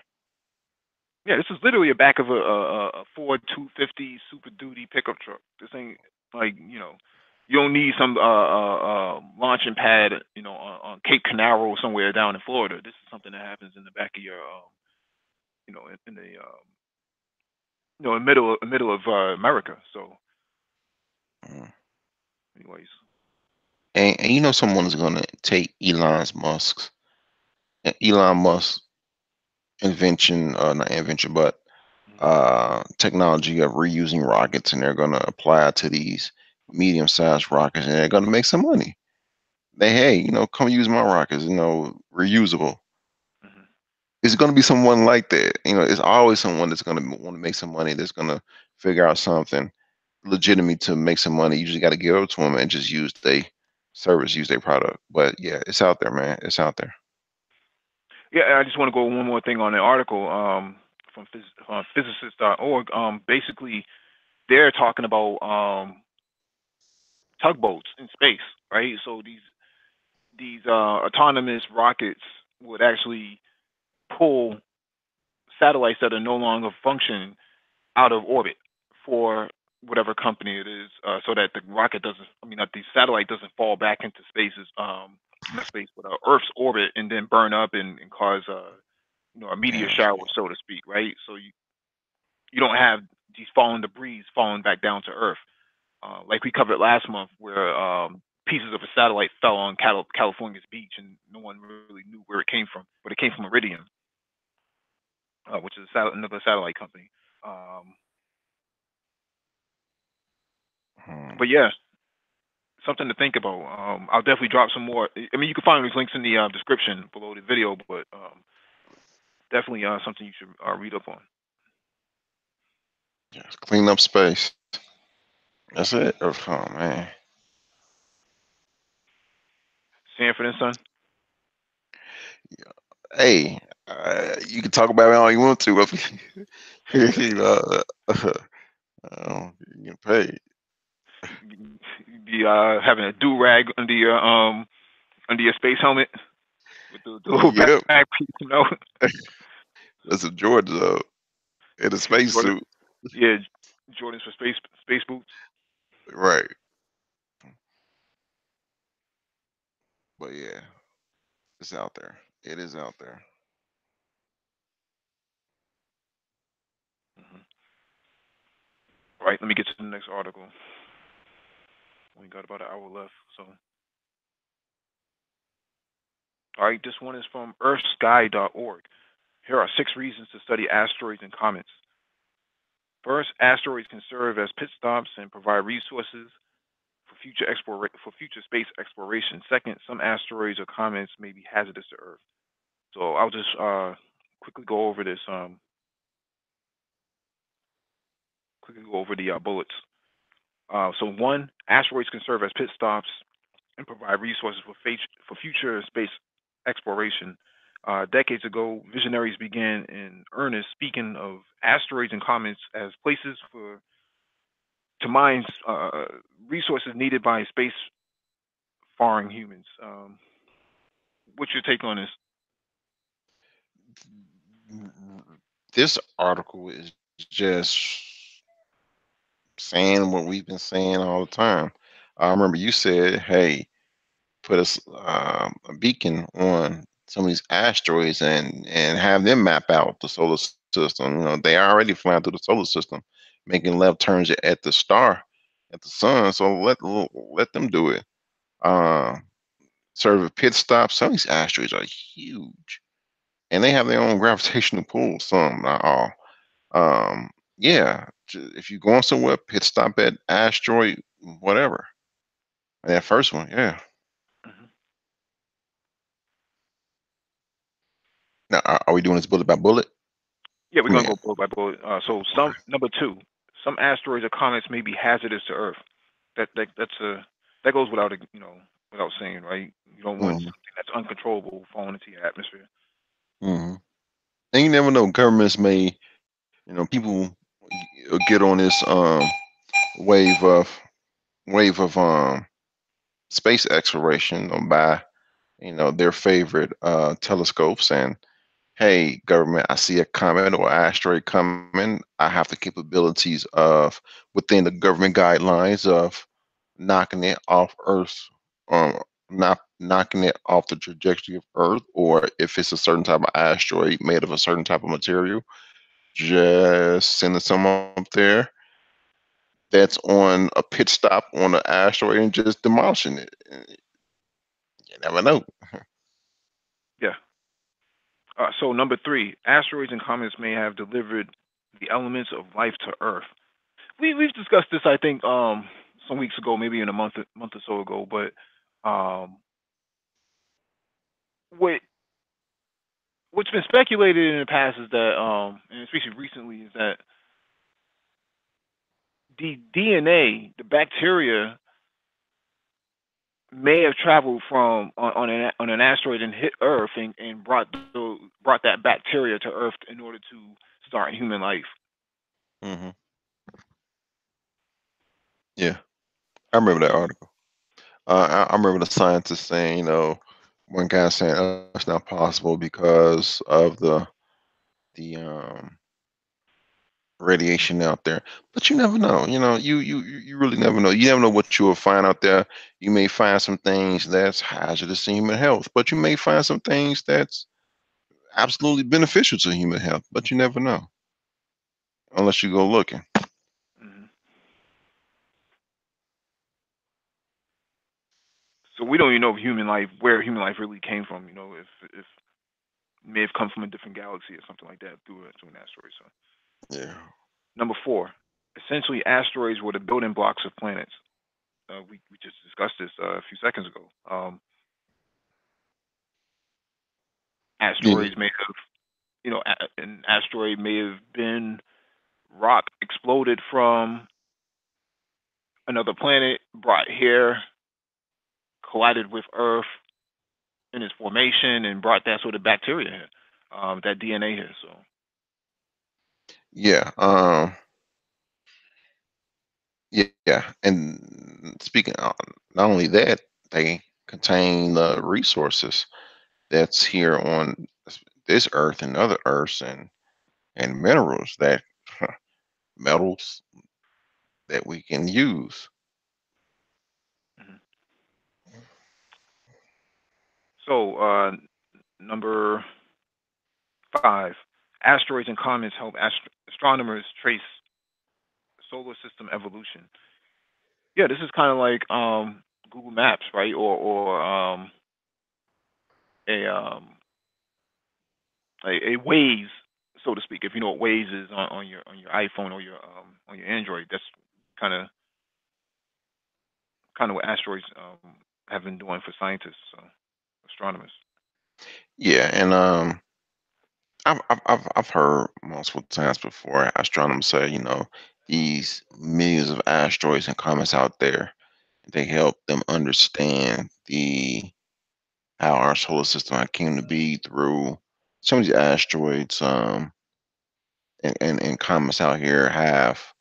Yeah, this is literally a back of a Ford 250 Super Duty pickup truck. This ain't like you don't need some launching pad on Cape Canaveral or somewhere down in Florida. This is something that happens in the back of your in the middle of America. So Mm. anyways. And you know someone's gonna take Elon Musk's invention, not invention, but Mhm. technology of reusing rockets, and they're gonna apply it to these medium-sized rockets, and they're gonna make some money. Hey, come use my rockets, reusable. Mhm. It's going to be someone like that. It's always someone that's going to want to make some money, that's going to figure out something. legitimate to make some money, you just got to give up to them and just use their service, use their product. But yeah, it's out there, man. It's out there. Yeah, I just want to go one more thing on the article from physicist.org. Basically, they're talking about tugboats in space, right? So these autonomous rockets would actually pull satellites that are no longer functioning out of orbit for whatever company it is, so that the rocket doesn't, I mean, that the satellite doesn't fall back into space's, not space, but Earth's orbit and then burn up and cause a meteor Damn. shower, so to speak, right? So you don't have these falling debris falling back down to Earth, like we covered last month, where pieces of a satellite fell on California's beach and no one really knew where it came from, but it came from Iridium, which is another satellite company. Um, Hmm. but yeah, something to think about. I'll definitely drop some more. I mean, you can find these links in the description below the video, but definitely something you should read up on. Just clean up space. That's it. Oh man. Sanford and Son. Hey, you can talk about it all you want to. You know, you get paid. You be having a do rag under your space helmet with the little back Yep. piece. That's a Georgia though, in a Jordan, spacesuit. yeah, Jordans for space boots. Right. But yeah, it's out there. It is out there. All right, let me get to the next article. We got about an hour left, so. All right, this one is from earthsky.org. Here are 6 reasons to study asteroids and comets. First, asteroids can serve as pit stops and provide resources for future space exploration. Second, some asteroids or comets may be hazardous to Earth. So I'll just quickly go over this. Quickly go over the bullets. So one, asteroids can serve as pit stops and provide resources for future space exploration. Decades ago, visionaries began in earnest speaking of asteroids and comets as places to mine resources needed by space faring humans. What's your take on this? This article is just saying what we've been saying all the time. I remember you said, "Hey, put a beacon on some of these asteroids and have them map out the solar system. They already flying through the solar system, making left turns at the star, at the sun. So let them do it. Uh, Sort of a pit stop. Some of these asteroids are huge, and they have their own gravitational pull. Some, not all. Yeah, if you're going somewhere, pit stop at asteroid, whatever. That first one, yeah. Mhm. Now, are we doing this bullet by bullet? Yeah, we're gonna Yeah. go bullet by bullet. So Okay. some number two, some asteroids or comets may be hazardous to Earth. That goes without without saying, right? You don't want Mm-hmm. something that's uncontrollable falling into your atmosphere. Mm-hmm. And you never know. Governments may, people get on this wave of wave of space exploration by their favorite telescopes and hey, government, I see a comet or asteroid coming. I have the capabilities of within the government guidelines of knocking it off Earth, um, not knocking it off the trajectory of Earth, or if it's a certain type of asteroid made of a certain type of material, just sending some up there that's on a pit stop on an asteroid and just demolishing it. You never know. Yeah. So number three, asteroids and comets may have delivered the elements of life to Earth. We've discussed this, I think, some weeks ago, maybe in a month or so ago. But what what's been speculated in the past is that, and especially recently, is that the DNA, the bacteria may have traveled from on an asteroid and hit Earth and brought that bacteria to Earth in order to start human life. Hmm. Yeah, I remember that article. I remember the scientists saying, one guy saying, "Oh, it's not possible because of the radiation out there." But you never know. You really never know. You never know what you will find out there. You may find some things that's hazardous to human health, but you may find some things that's absolutely beneficial to human health. But you never know unless you go looking. Hmm. So we don't even know if human life, where human life really came from. If it may have come from a different galaxy or something like that through an asteroid. So Yeah. number four, essentially asteroids were the building blocks of planets. We just discussed this a few seconds ago. Yeah. Asteroids may have, an asteroid may have been rock exploded from another planet, brought here, collided with Earth in its formation, and brought that sort of bacteria here, that DNA here. So, Yeah. Yeah. And speaking not only that, they contain the resources that's here on this earth and other earths and minerals that metals that we can use. mhm. So number five, asteroids and comets help astronomers trace solar system evolution. Yeah, this is kind of like Google Maps, right? Or a a Waze, so to speak. If you know what Waze is on your iPhone or your on your Android, that's kind of kind of what asteroids have been doing for scientists, so astronomers. Yeah, and I've heard multiple times before astronomers say, these millions of asteroids and comets out there, they help them understand the how our solar system came to be through some of the asteroids and comets out here have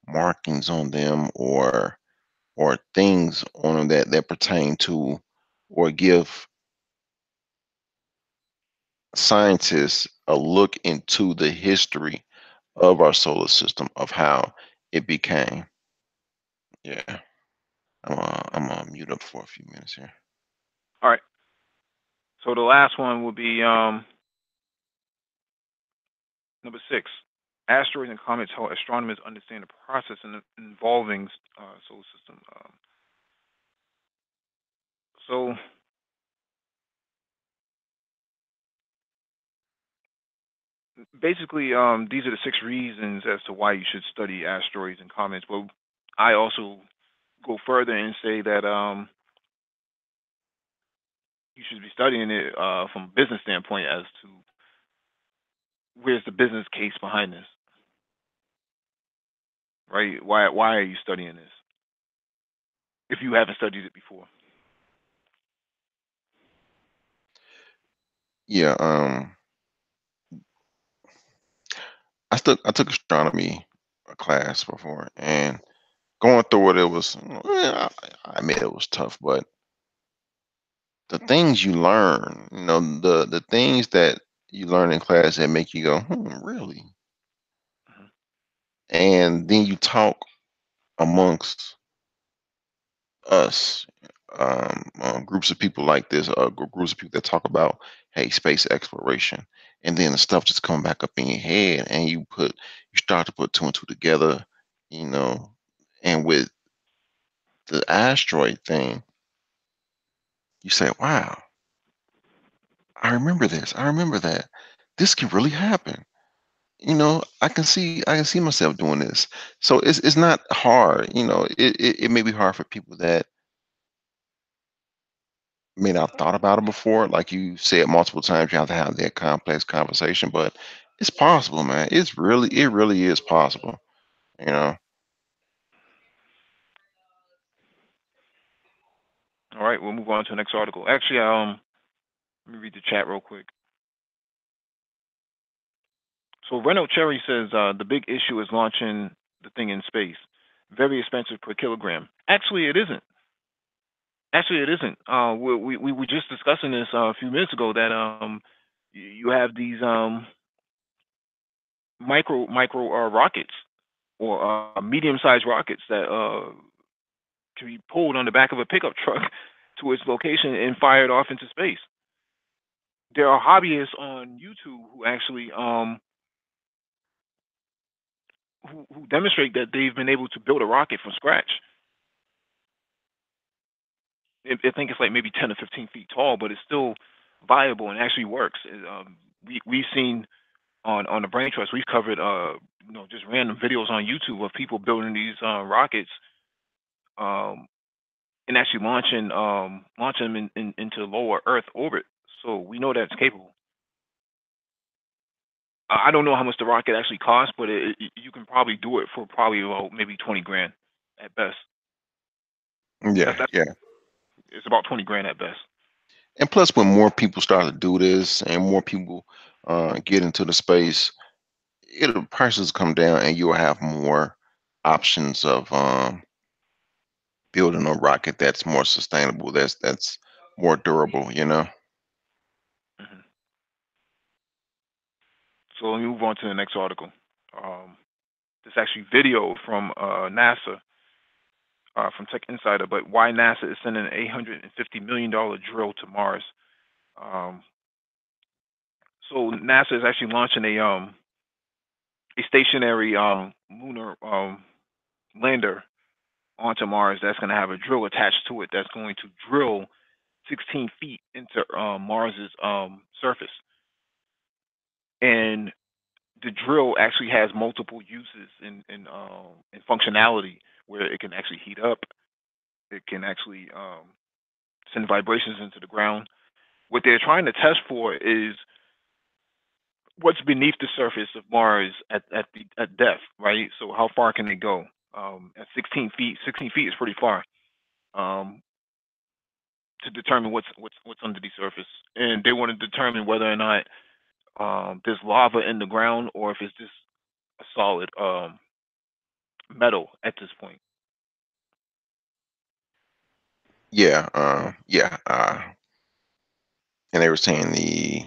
markings on them or things on them that pertain to or give scientists a look into the history of our solar system of how it became. Yeah, I'm mute up for a few minutes here. All right. So the last one will be number six. Asteroids and comets help astronomers understand the process involving solar system. So basically, these are the six reasons as to why you should study asteroids and comets. But I also go further and say that you should be studying it from a business standpoint as to where's the business case behind this, right? Why are you studying this if you haven't studied it before? Yeah, I took astronomy class before, and going through it, it was I admit it was tough, but the things you learn, the things that you learn in class that make you go, really, Mhm. and then you talk amongst us, groups of people like this, groups of people that talk about, hey, space exploration, and then the stuff just come back up in your head, and you start to put two and two together, you know, and with the asteroid thing, you say, wow, I remember this, I remember that, this can really happen. I can see myself doing this. So it's not hard. It may be hard for people that may not have thought about it before. Like you said multiple times, you have to have that complex conversation, but it's possible, man. It really is possible. You know. All right, we'll move on to the next article. Actually, let me read the chat real quick. So Renault Cherry says the big issue is launching the thing in space. Very expensive per kilogram. Actually, it isn't. Actually, it isn't. We were just discussing this a few minutes ago that you have these micro rockets or medium sized rockets that can be pulled on the back of a pickup truck to its location and fired off into space. There are hobbyists on YouTube who actually who demonstrate that they've been able to build a rocket from scratch. I think it's like maybe 10 or 15 feet tall, but it's still viable and actually works. We've seen on the Brain Trust, we've covered just random videos on YouTube of people building these rockets um, and actually launching them into lower Earth orbit. So we know that's capable. I don't know how much the rocket actually costs, but you can probably do it for probably about maybe 20 grand at best. Yeah, That's yeah. it's about 20 grand at best. And plus, when more people start to do this and more people get into the space, it'll prices come down and you'll have more options of building a rocket that's more sustainable, that's more durable, you know. Hmm. So let me move on to the next article. This actually video from NASA, from Tech Insider, but why NASA is sending an $850 million drill to Mars. Um, so NASA is actually launching a stationary lunar lander onto Mars that's going to have a drill attached to it that's going to drill 16 feet into Mars's surface. And the drill actually has multiple uses in functionality where it can actually heat up, it can actually send vibrations into the ground. What they're trying to test for is what's beneath the surface of Mars at depth, right? So how far can it go? At 16 feet, 16 feet is pretty far. Um, to determine what's under the surface, and they want to determine whether or not there's lava in the ground or if it's just a solid metal at this point. Yeah, yeah. And they were saying the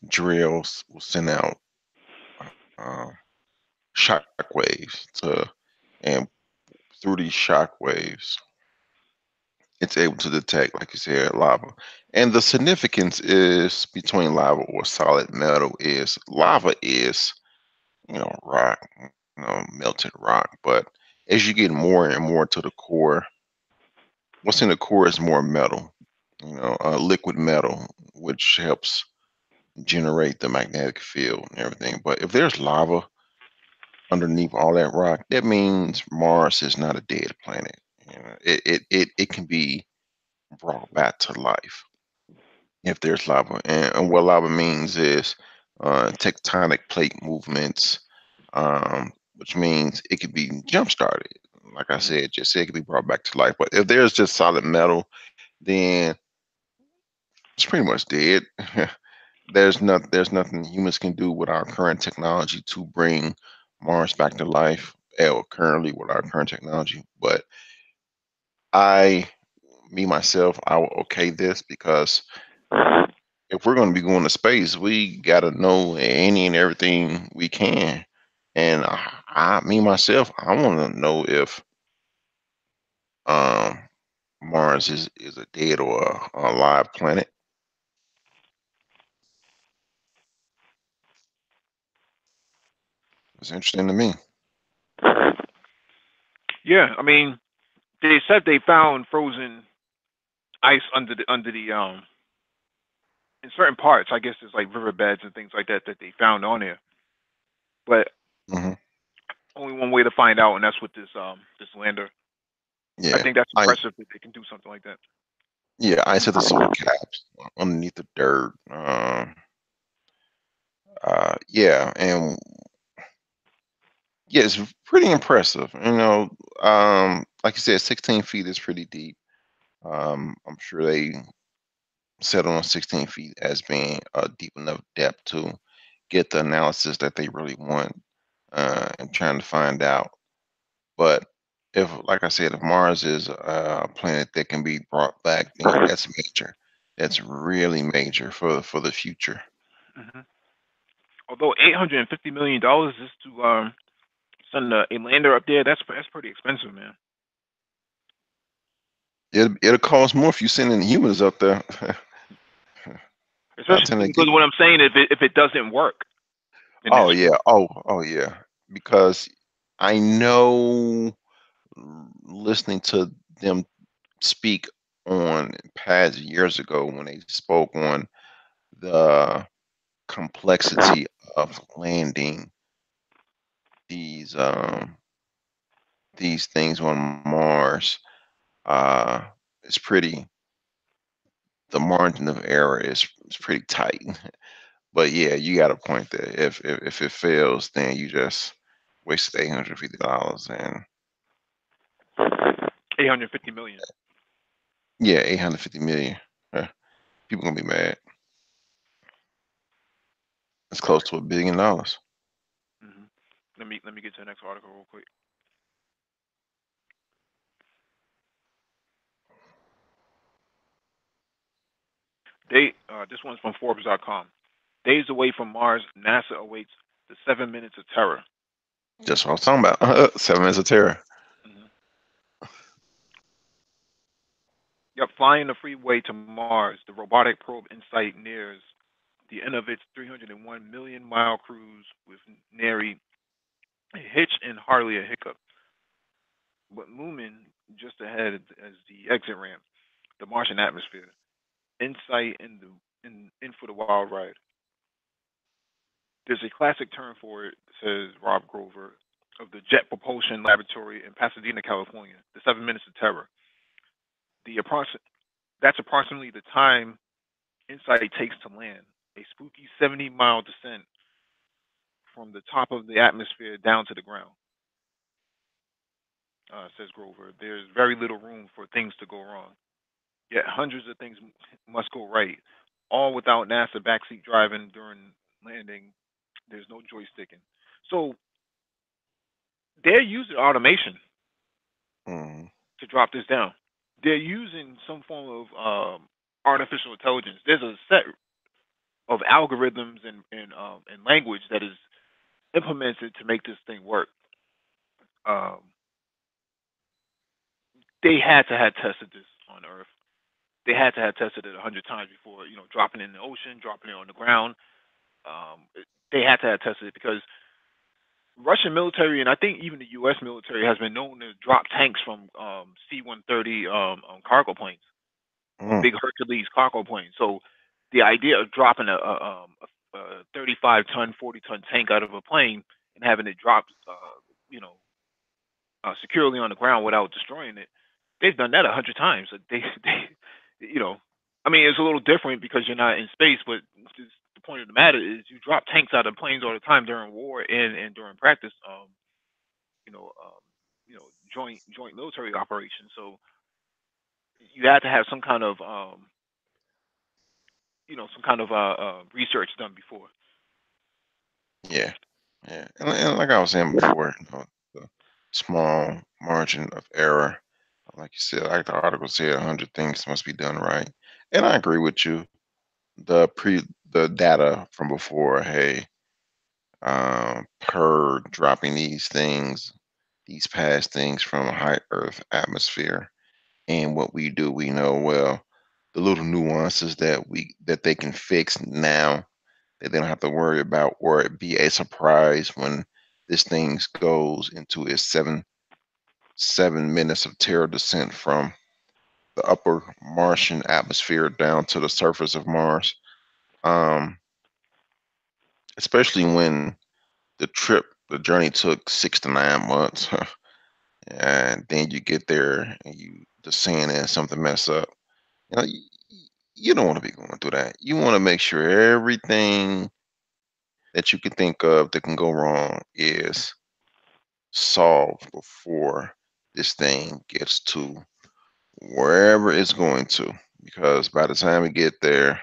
drills will send out uh, shock waves to, and through these shock waves, it's able to detect, like you said, lava. And the significance is between lava or solid metal is lava is, rock, melted rock. But as you get more and more to the core, what's in the core is more metal, liquid metal, which helps generate the magnetic field and everything. But if there's lava underneath all that rock, that means Mars is not a dead planet. It can be brought back to life if there's lava. And what lava means is tectonic plate movements, which means it could be jump started. Like I Hmm. said, just say it could be brought back to life. But if there's just solid metal, then it's pretty much dead. There's nothing humans can do with our current technology to bring Mars back to life. Currently with our current technology, but I, me myself, I will okay this because if we're going to be going to space, we got to know any and everything we can. And me myself, I want to know if um, Mars is a dead or a live planet. It's interesting to me. Yeah, I mean, they said they found frozen ice under the in certain parts. I guess there's like riverbeds and things like that that they found on there. But Hmm. only one way to find out, and that's with this lander. I Yeah, think that's ice. impressive that they can do something like that. Yeah, ice at the solar caps underneath the dirt. Yeah, and yeah, it's pretty impressive. Like you said, 16 feet is pretty deep. I'm sure they settled on 16 feet as being a deep enough depth to get the analysis that they really want, and trying to find out. But if, like I said, if Mars is a planet that can be brought back, then that's major. That's really major for the future. Hmm. Although $850 million just to send a lander up there, that's pretty expensive, man. It'll cost more if you send in humans up there. By the Especially time they because get, what I'm saying, if it doesn't work, then oh there's yeah, oh yeah, because I know, listening to them speak on past years ago when they spoke on the complexity of landing these um these things on Mars. uh it's pretty, the margin of error is pretty tight. But yeah, you got a point there. If it fails, then you just wasted $850. And 850 million. yeah, 850 million. uh, People gonna be mad. It's close to $1 billion. Hmm. Let me get to the next article real quick. This one's from Forbes.com. Days away from Mars, NASA awaits the 7 minutes of terror. That's what I was talking about. 7 minutes of terror. Hmm. Yep, flying the freeway to Mars, the robotic probe InSight nears the end of its 301 million mile cruise with nary a hitch and hardly a hiccup. But looming just ahead as the exit ramp, the Martian atmosphere, InSight in for the wild ride. There's a classic term for it, says Rob Grover of the Jet Propulsion Laboratory in Pasadena, California. The 7 minutes of terror. The approximate That's approximately the time InSight takes to land. A spooky 70-mile descent from the top of the atmosphere down to the ground, says Grover. There's very little room for things to go wrong. Yet hundreds of things must go right, all without NASA backseat driving during landing. There's no joysticking. So they're using automation Mm. to drop this down. They're using some form of artificial intelligence. There's a set of algorithms and language that is implemented to make this thing work. Um, they had to have tested this on Earth. They had to have tested it 100 times before, dropping it in the ocean, dropping it on the ground. They had to have tested it because Russian military and I think even the U.S. military has been known to drop tanks from C-130 cargo planes, Mm. big Hercules cargo planes. So the idea of dropping a 35-ton, 40-ton tank out of a plane and having it drop, you know, securely on the ground without destroying it, they've done that 100 times. You know, I mean, it's a little different because you're not in space, but the point of the matter is you drop tanks out of planes all the time during war and during practice. You know, um, joint military operations. So you had to have some kind of research done before. Yeah, yeah. And like I was saying before, the small margin of error. Like you said, like the article said, 100 things must be done right. And I agree with you. The data from before, hey, per dropping these past things from a high Earth atmosphere, and what we do, we know well the little nuances that they can fix now, that they don't have to worry about, or it be a surprise when this thing goes into its 7 minutes of terror descent from the upper Martian atmosphere down to the surface of Mars. Um, Especially when the journey took 6 to 9 months, and then you get there and you descend and something mess up. You don't want to be going through that. You want to make sure everything that you can think of that can go wrong is solved before this thing gets to wherever it's going to, because by the time we get there,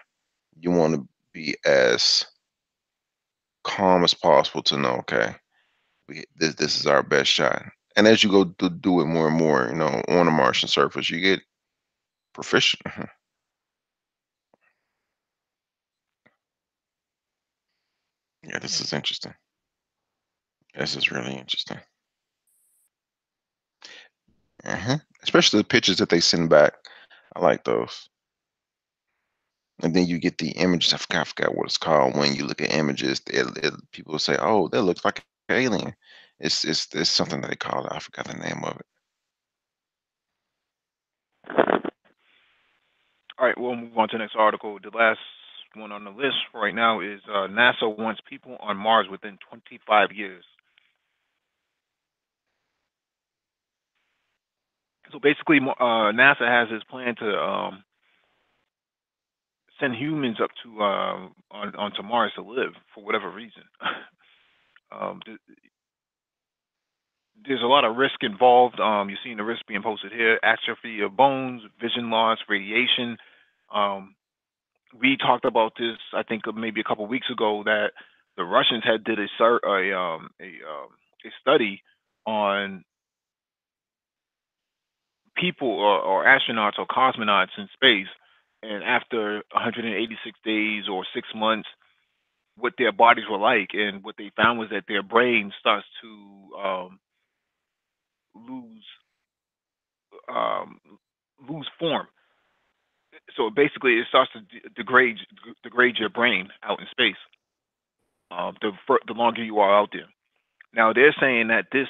you want to be as calm as possible to know, okay, this is our best shot. And as you go to do it more and more, on the Martian surface, you get proficient. Yeah, this is interesting. This is really interesting. Especially the pictures that they send back. I like those. And then you get the images. I forgot what it's called. When you look at images, people will say, "Oh, that looks like an alien." It's something that they call it. I forgot the name of it. All right, we'll move on to the next article. The last one on the list right now is NASA wants people on Mars within 25 years. So basically, NASA has this plan to send humans up to onto Mars to live for whatever reason. Th- there's a lot of risk involved. You're seeing the risk being posted here: atrophy of bones, vision loss, radiation. Um, we talked about this, I think, maybe a couple of weeks ago that the Russians had did a study on people or astronauts or cosmonauts in space, and after 186 days or 6 months, what their bodies were like, and what they found was that their brain starts to lose um, lose form. So basically, it starts to degrade your brain out in space. The longer you are out there. Now they're saying that this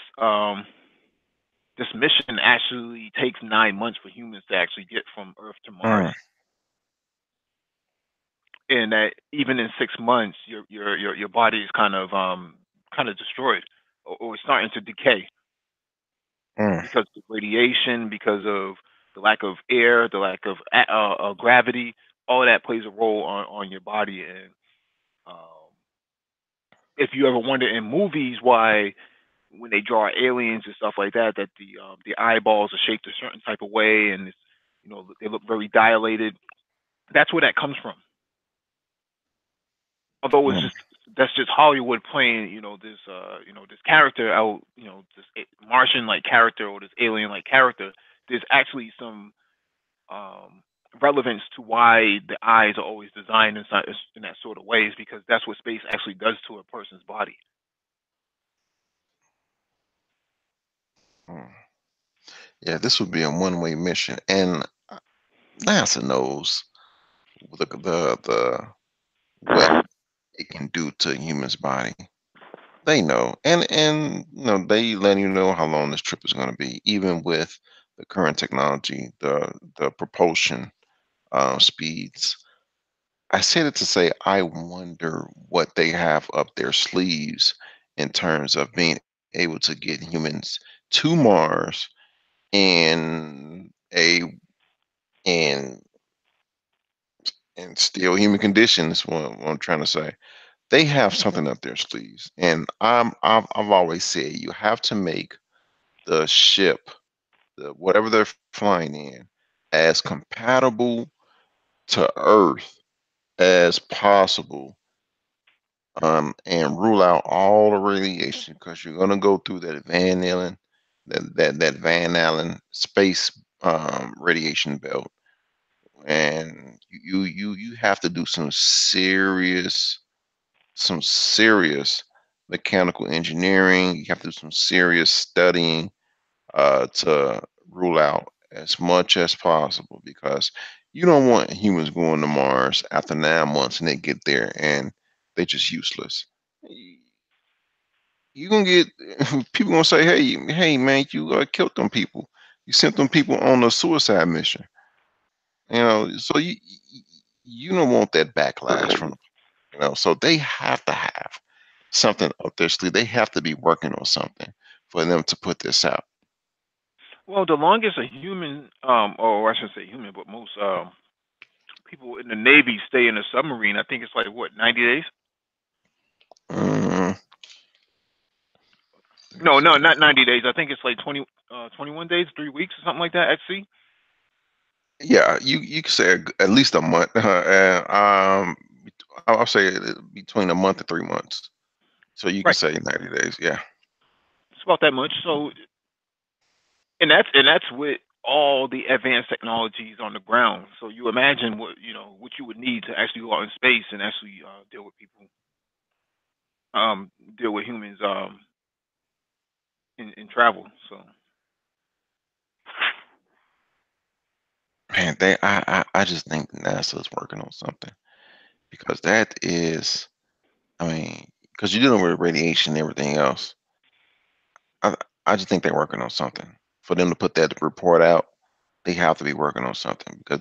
mission actually takes 9 months for humans to actually get from Earth to Mars, Mm, and that even in 6 months, your body is kind of destroyed, or it's starting to decay mm, because of radiation, because of the lack of air, the lack of gravity. All of that plays a role on your body, and um, if you ever wonder in movies why when they draw aliens and stuff like that, that the eyeballs are shaped a certain type of way, and it's, they look very dilated. That's where that comes from. Although it's mm, just that's just Hollywood playing, this character out, this Martian like character or this alien like character. There's actually some um, relevance to why the eyes are always designed in that sort of ways, because that's what space actually does to a person's body. mm. Yeah, this would be a one-way mission, and NASA knows the what it can do to a human's body. They know, and they letting you know how long this trip is going to be, even with the current technology, the propulsion speeds. I said it to say I wonder what they have up their sleeves in terms of being able to get humans to Mars in a in in still human conditions. What I'm trying to say, they have something up their sleeves, and I've always said you have to make the ship, whatever they're flying in, as compatible to Earth as possible, and rule out all the radiation, because you're gonna go through that Van Allen space radiation belt, and you have to do some serious mechanical engineering. You have to do some serious studying to rule out as much as possible, because you don't want humans going to Mars after 9 months and they get there and they're just useless. You're gonna get people gonna say, "Hey, man, you killed them people. You sent them people on a suicide mission." So you don't want that backlash from So they have to have something up their sleeve. They have to be working on something for them to put this out. Well, the longest a human, or I shouldn't say human, but most people in the Navy stay in a submarine. I think it's like what, 90 days? Mm, let me No, see. no, not 90 days. I think it's like 21 days, 3 weeks, or something like that at sea. Yeah, you could say at least a month. I'll say between a month and 3 months. So you can Right. say 90 days. Yeah. It's about that much. So, and that's with all the advanced technologies on the ground. So you imagine what you would need to actually go out in space and actually deal with people, deal with humans in travel. So Man, I just think NASA is working on something because that is, I mean, because you're dealing with radiation and everything else. I I just think they're working on something. For them to put that report out, they have to be working on something because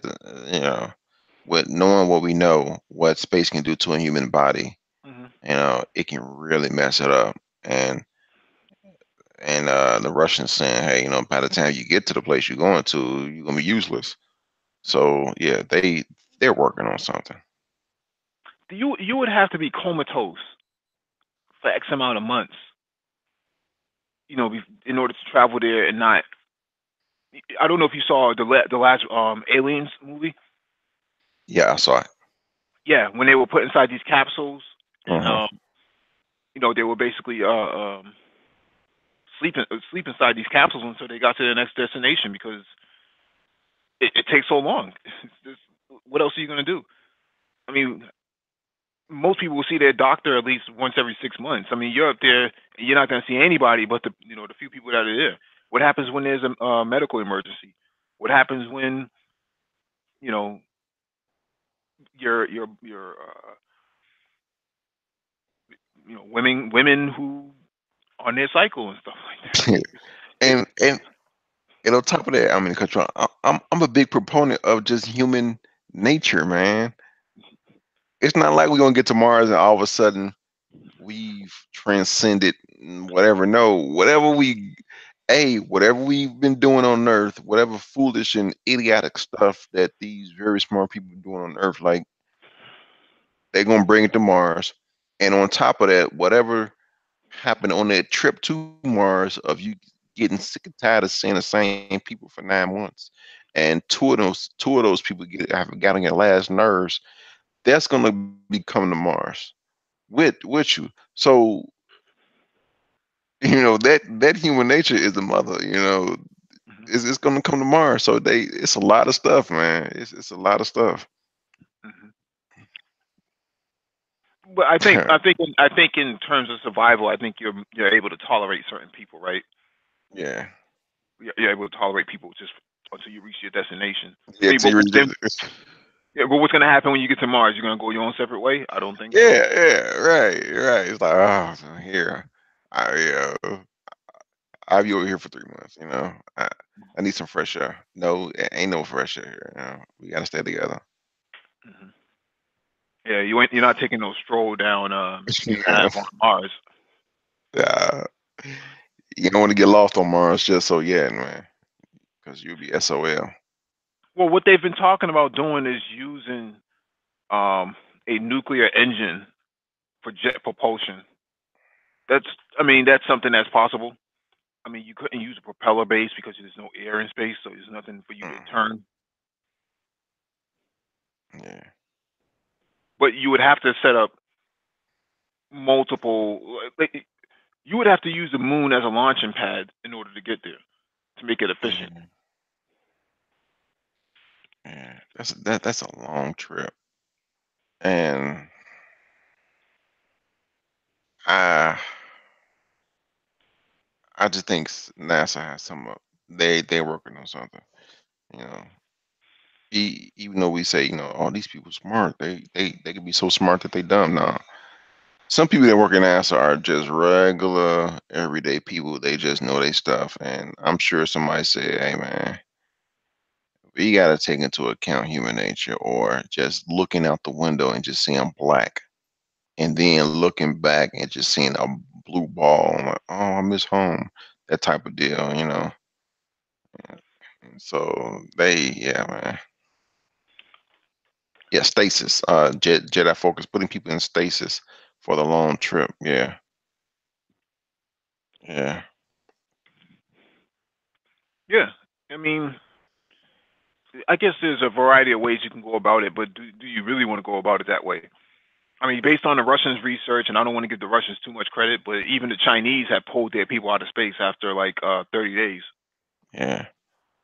with knowing what we know, what space can do to a human body, hmm it can really mess it up. And the Russians saying, hey, by the time you get to the place you're going to, you're gonna be useless. So yeah, they're working on something. you would have to be comatose for X amount of months, in order to travel there and not. I don't know if you saw the last Aliens movie. Yeah, I saw it. Yeah, when they were put inside these capsules and Uh-huh. they were basically sleep inside these capsules until they got to their next destination because it takes so long. What else are you gonna do? I mean, most people will see their doctor at least once every 6 months. I mean, you're up there and you're not gonna see anybody but the few people that are there. What happens when there's a medical emergency? What happens when you know your women who on their cycle and stuff like that? I mean, it, And on top of that, I mean, control. I'm a big proponent of just human nature, man. It's not like we're gonna get to Mars and all of a sudden we've transcended whatever. No, whatever we've been doing on Earth, whatever foolish and idiotic stuff that these very smart people are doing on Earth, like they're gonna bring it to Mars. And on top of that, whatever happened on that trip to Mars of you getting sick and tired of seeing the same people for 9 months, and two of those people have got on your last nerves. That's gonna be coming to Mars with you. So that human nature is the mother. mhm, It's gonna come to Mars. So it's a lot of stuff, man. It's a lot of stuff. mhm. But I think in terms of survival, I think you're able to tolerate certain people, right? Yeah, You're able to tolerate people just until you reach your destination. I yeah. mean, To you, yeah, but what's gonna happen when you get to Mars? You're gonna go your own separate way? I don't think so. yeah, yeah. Right, right. It's like, oh, so here, I I'll be over here for 3 months. I need some fresh air. No, ain't no fresh air here. We gotta stay together. hmm Yeah, you're not taking no stroll down Fifth Ave on Mars. Yeah, you don't want to get lost on Mars just so yeah, man, because you'll be SOL. Well, what they've been talking about doing is using a nuclear engine for jet propulsion. That's, I mean, that's something that's possible. I mean, you couldn't use a propeller base because there's no air in space, so there's nothing for you to Mhm. turn. Yeah. But you would have to set up multiple. Like, you would have to use the moon as a launching pad in order to get there to make it efficient. Yeah, yeah. That's a long trip, and I I just think NASA has some. They're working on something. You know, even though we say all these people smart, they can be so smart that they dumb. Now, some people that work in NASA are just regular, everyday people. They just know their stuff, and I'm sure somebody said, "Hey, man, we got to take into account human nature," or just looking out the window and just seeing black, and then looking back and just seeing a blue ball. I'm like, oh, I miss home. That type of deal. And so yeah, man. Yeah, stasis. Jedi focus, putting people in stasis for the long trip. Yeah, yeah. Yeah, I mean, I guess there's a variety of ways you can go about it, but do you really want to go about it that way? I mean, based on the Russians' research, and I don't want to give the Russians too much credit, but even the Chinese have pulled their people out of space after like 30 days. Yeah,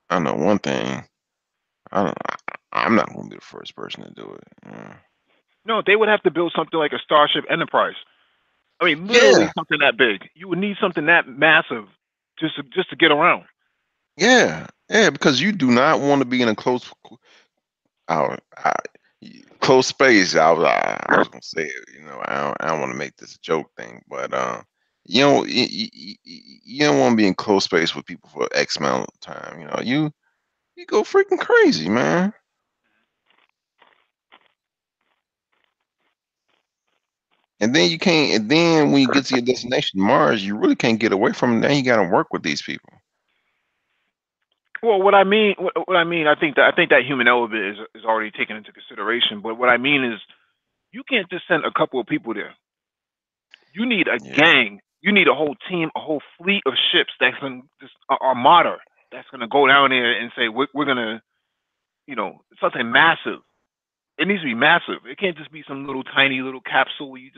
I know one thing. I don't. I'm not gonna be the first person to do it. No, they would have to build something like a Starship Enterprise. I mean, literally Yeah, something that big. You would need something that massive just to get around. yeah, yeah. Because you do not want to be in a uh, I, close space. I was gonna say it. I don't want to make this a joke thing, but you don't want to be in close space with people for X amount of time. You go freaking crazy, man. And then you can't. And then when you get to your destination, Mars, you really can't get away from it. Now you got to work with these people. Well, what I mean, I think that human element is already taken into consideration. But what I mean is, you can't just send a couple of people there. You need a Yeah, gang. You need a whole team, a whole fleet of ships that's going just armada that's going to go down there and say we're going to, something massive. It needs to be massive. It can't just be some little tiny little capsule where you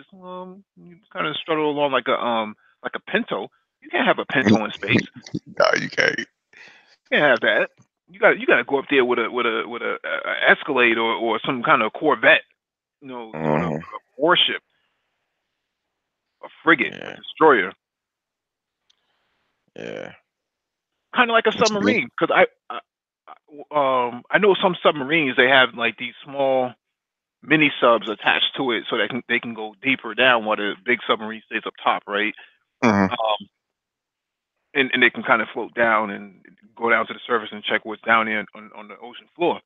kind of struggle along like a Pinto. You can't have a Pinto in space. no, you can't. You can't have that. You got to go up there with a Escalade or some kind of Corvette, doing a Hmm. warship, a frigate, a Yeah, destroyer, yeah. kind of like a It's been- submarine. Because I know some submarines they have like these small mini subs attached to it so they can go deeper down while the big submarine stays up top, right? Mhm, Um, and they can kind of float down and go down to the surface and check what's down there on the ocean floor.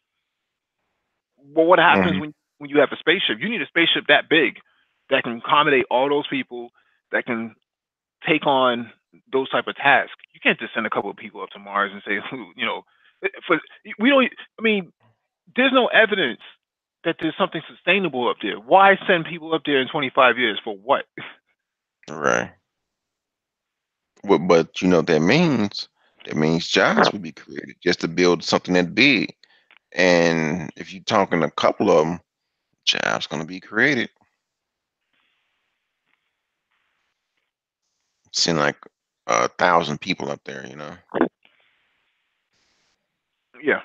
But what happens mhm. when you have a spaceship? You need a spaceship that big that can accommodate all those people that can take on those type of tasks. You can't just send a couple of people up to Mars and say, for we don't. I mean, there's no evidence that there's something sustainable up there. Why send people up there in 25 years for what? Right. But that means jobs will be created just to build something that big. And if you're talking a couple of them, jobs gonna be created. Seem like 1,000 people up there. Yeah,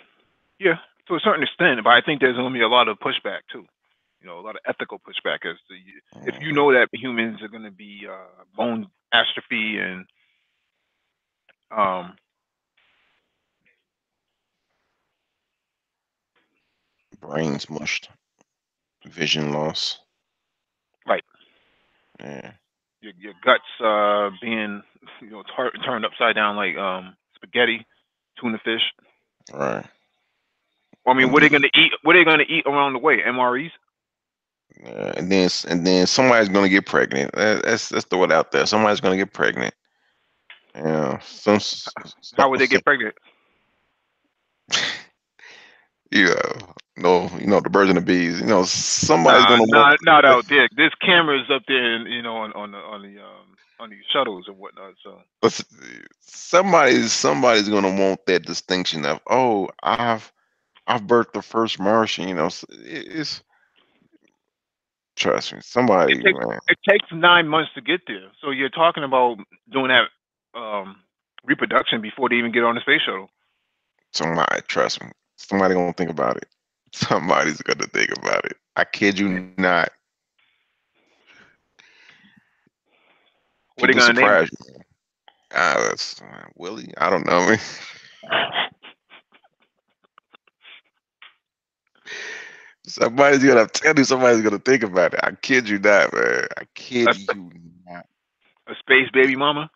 yeah, to a certain extent, but I think there's going to be a lot of pushback too. A lot of ethical pushback as to if you Mhm. know that humans are going to be bone atrophy and um, Brains mushed, vision loss. right, Yeah, your guts being turned upside down like spaghetti, tuna fish. right. I mean, And what are then they going to eat? What are they going to eat around the way? MREs. and then somebody's gonna get pregnant. Let's throw it out there. Somebody's gonna get pregnant. Yeah, How would they get pregnant? yeah, no, the birds and the bees. Somebody's Nah, gonna want. nah, not out there. There's cameras up there, and, on these shuttles and whatnot. So Let's- somebody's gonna want that distinction of, oh, I've birthed the first Martian. It's trust me, it somebody, takes man. it takes 9 months to get there. So you're talking about doing that reproduction before they even get on the space shuttle. Somebody, trust me. Somebody gonna think about it. Somebody's gonna think about it. I kid you not. What are they People gonna name surprise you. That's Willie. I don't know. it? Somebody's gonna tell you. Somebody's gonna think about it. I kid you not, man. I A, kid you not. a space baby mama?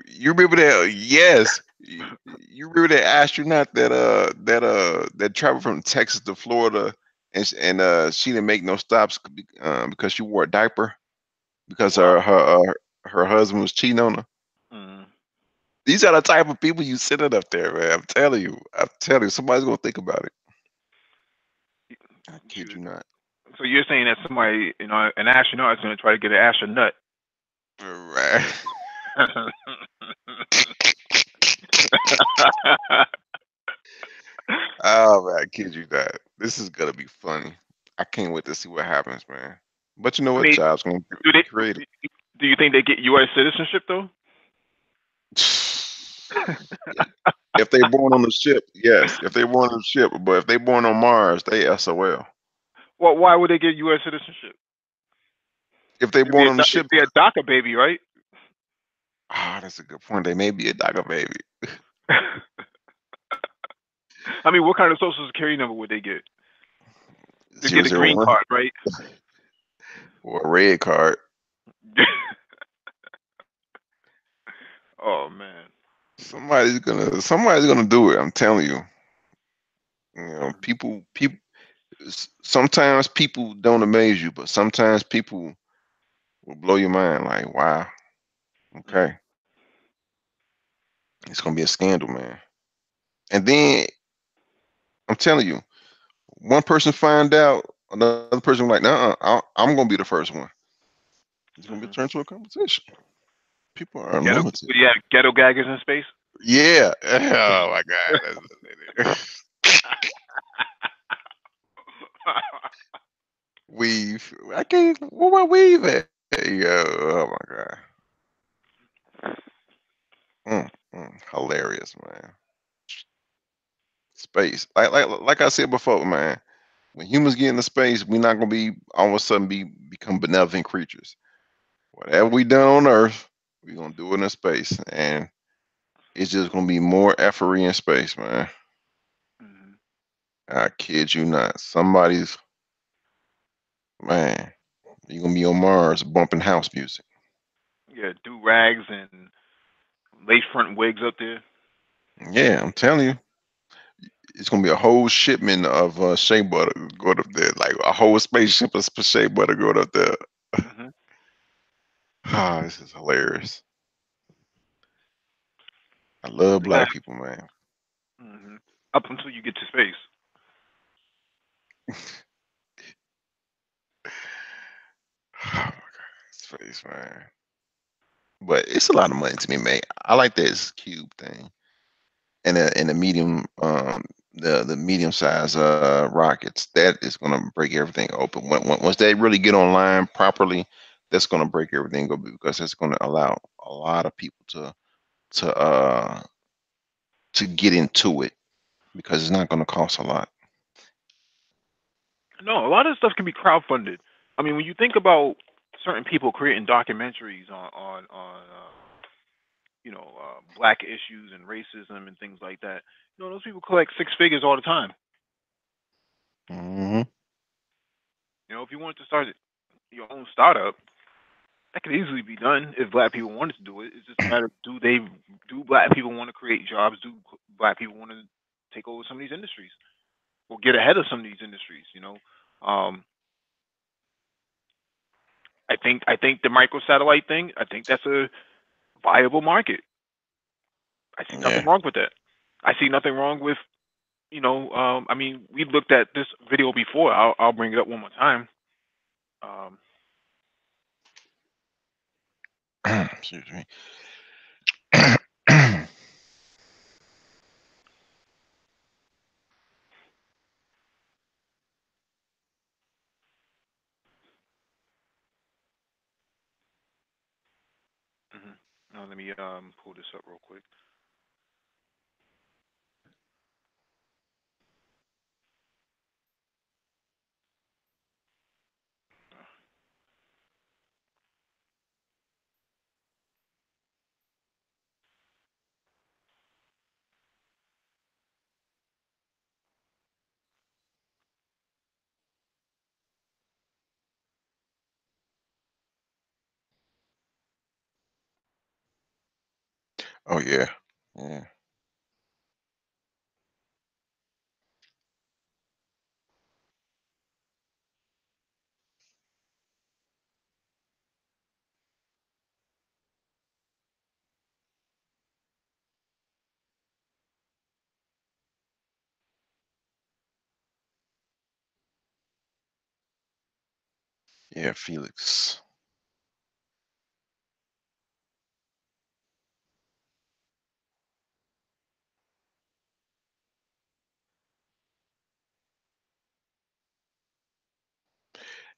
You remember that? Yes. You remember that astronaut that traveled from Texas to Florida, and she didn't make no stops because she wore a diaper because Wow. her husband was cheating on her. Mm. These are the type of people you sending up there, man. I'm telling you. I'm telling you. Somebody's gonna think about it. I kid Shoot. you not. So you're saying that somebody, an astronaut is gonna try to get an astronaut? Right. Oh man, I kid you not. This is gonna be funny. I can't wait to see what happens, man. But you know I what? mean, Jobs gonna do be they? created. Do you think they get U.S. citizenship though? If they born on the ship, yes. If they born on the ship, but if they born on Mars, they SOL. Well, why would they get U.S. citizenship? If they born on the ship, It'd be a DACA baby, right? that's a good point. They may be a DACA baby I mean, what kind of social security number would they get? They zero get a zero green one card, right? or a red card. Oh man. Somebody's gonna do it. I'm telling you. You know, Mhm. people. Sometimes people don't amaze you, but sometimes people will blow your mind. Like, wow, Mhm. okay, it's gonna be a scandal, man. And then I'm telling you, one person find out, another person like, nah, I'm gonna be the first one. It's gonna be Mhm. turned to a competition. People are Ghetto. unlimited. Yeah, ghetto gaggers in space. Yeah. Oh my God. Weave. I can't. Where my weave at? Yo. Oh my God. Hilarious, man. Space. Like I said before, man. When humans get into space, we're not gonna be all of a sudden become benevolent creatures. Whatever we done on Earth, we're gonna do it in space, and it's just gonna be more efforty in space, man. Mhm. I kid you not. Somebody's man. You're gonna be on Mars bumping house music. Yeah, do rags and lace front wigs up there. Yeah, I'm telling you, it's gonna be a whole shipment of shea butter going up there, like a whole spaceship of shea butter going up there. Mhm. Ah, this is hilarious. I love black people, man. Mhm. Up until you get to space. Oh my God, space, man. But it's a lot of money to be made. I like this cube thing and the medium the medium size rockets. That is gonna break everything open. Once they really get online properly, that's gonna break everything open because it's gonna allow a lot of people to uh to get into it because it's not gonna cost a lot. No, a lot of stuff can be crowdfunded. I mean, when you think about certain people creating documentaries on black issues and racism and things like that, those people collect six figures all the time. Hmm. If you wanted to start your own startup, that could easily be done if black people wanted to do it. It's just a matter of do black people want to create jobs? Do black people want to take over some of these industries or get ahead of some of these industries? I think the microsatellite thing. I think that's a viable market. I see nothing Yeah. wrong with that. I see nothing wrong with I mean, we looked at this video before. I'll bring it up one more time. Um, Excuse me. mhm. Now let me pull this up real quick. Oh yeah. Yeah. Yeah, Felix.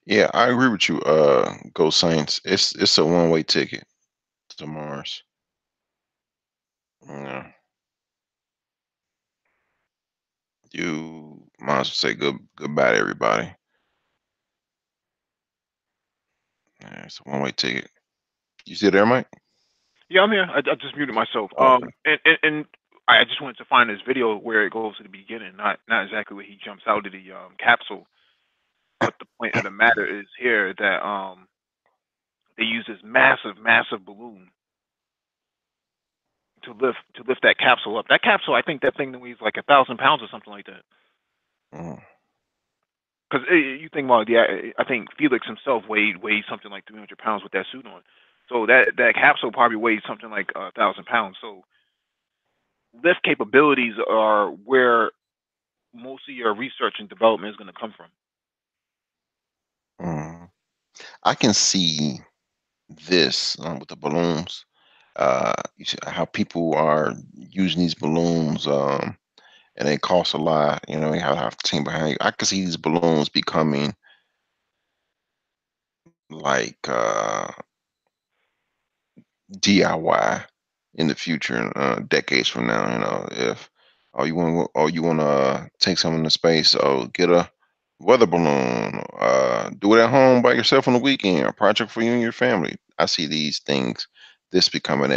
Yeah, I agree with you. Go Saints. It's a one-way ticket to Mars. Yeah, you might as well say goodbye to everybody. Yeah, it's a one-way ticket. You still there, Mike? Yeah, I'm here. I just muted myself. Okay. And I just wanted to find this video where it goes to the beginning, not exactly where he jumps out of the capsule. But the point of the matter is here that they use this massive balloon to lift that capsule up. That capsule, I think that thing weighs like 1,000 pounds or something like that. Mm, Because you think about I think Felix himself weighed something like 300 pounds with that suit on. So that capsule probably weighs something like 1,000 pounds. So lift capabilities are where most of your research and development is going to come from. mm. I can see this with the balloons. You see how people are using these balloons, and they cost a lot. You know, you have a team behind you. I can see these balloons becoming like DIY in the future, decades from now. You know, if you want to take someone to space, get a weather balloon. Do it at home by yourself on the weekend. A project for you and your family. I see these things, this becoming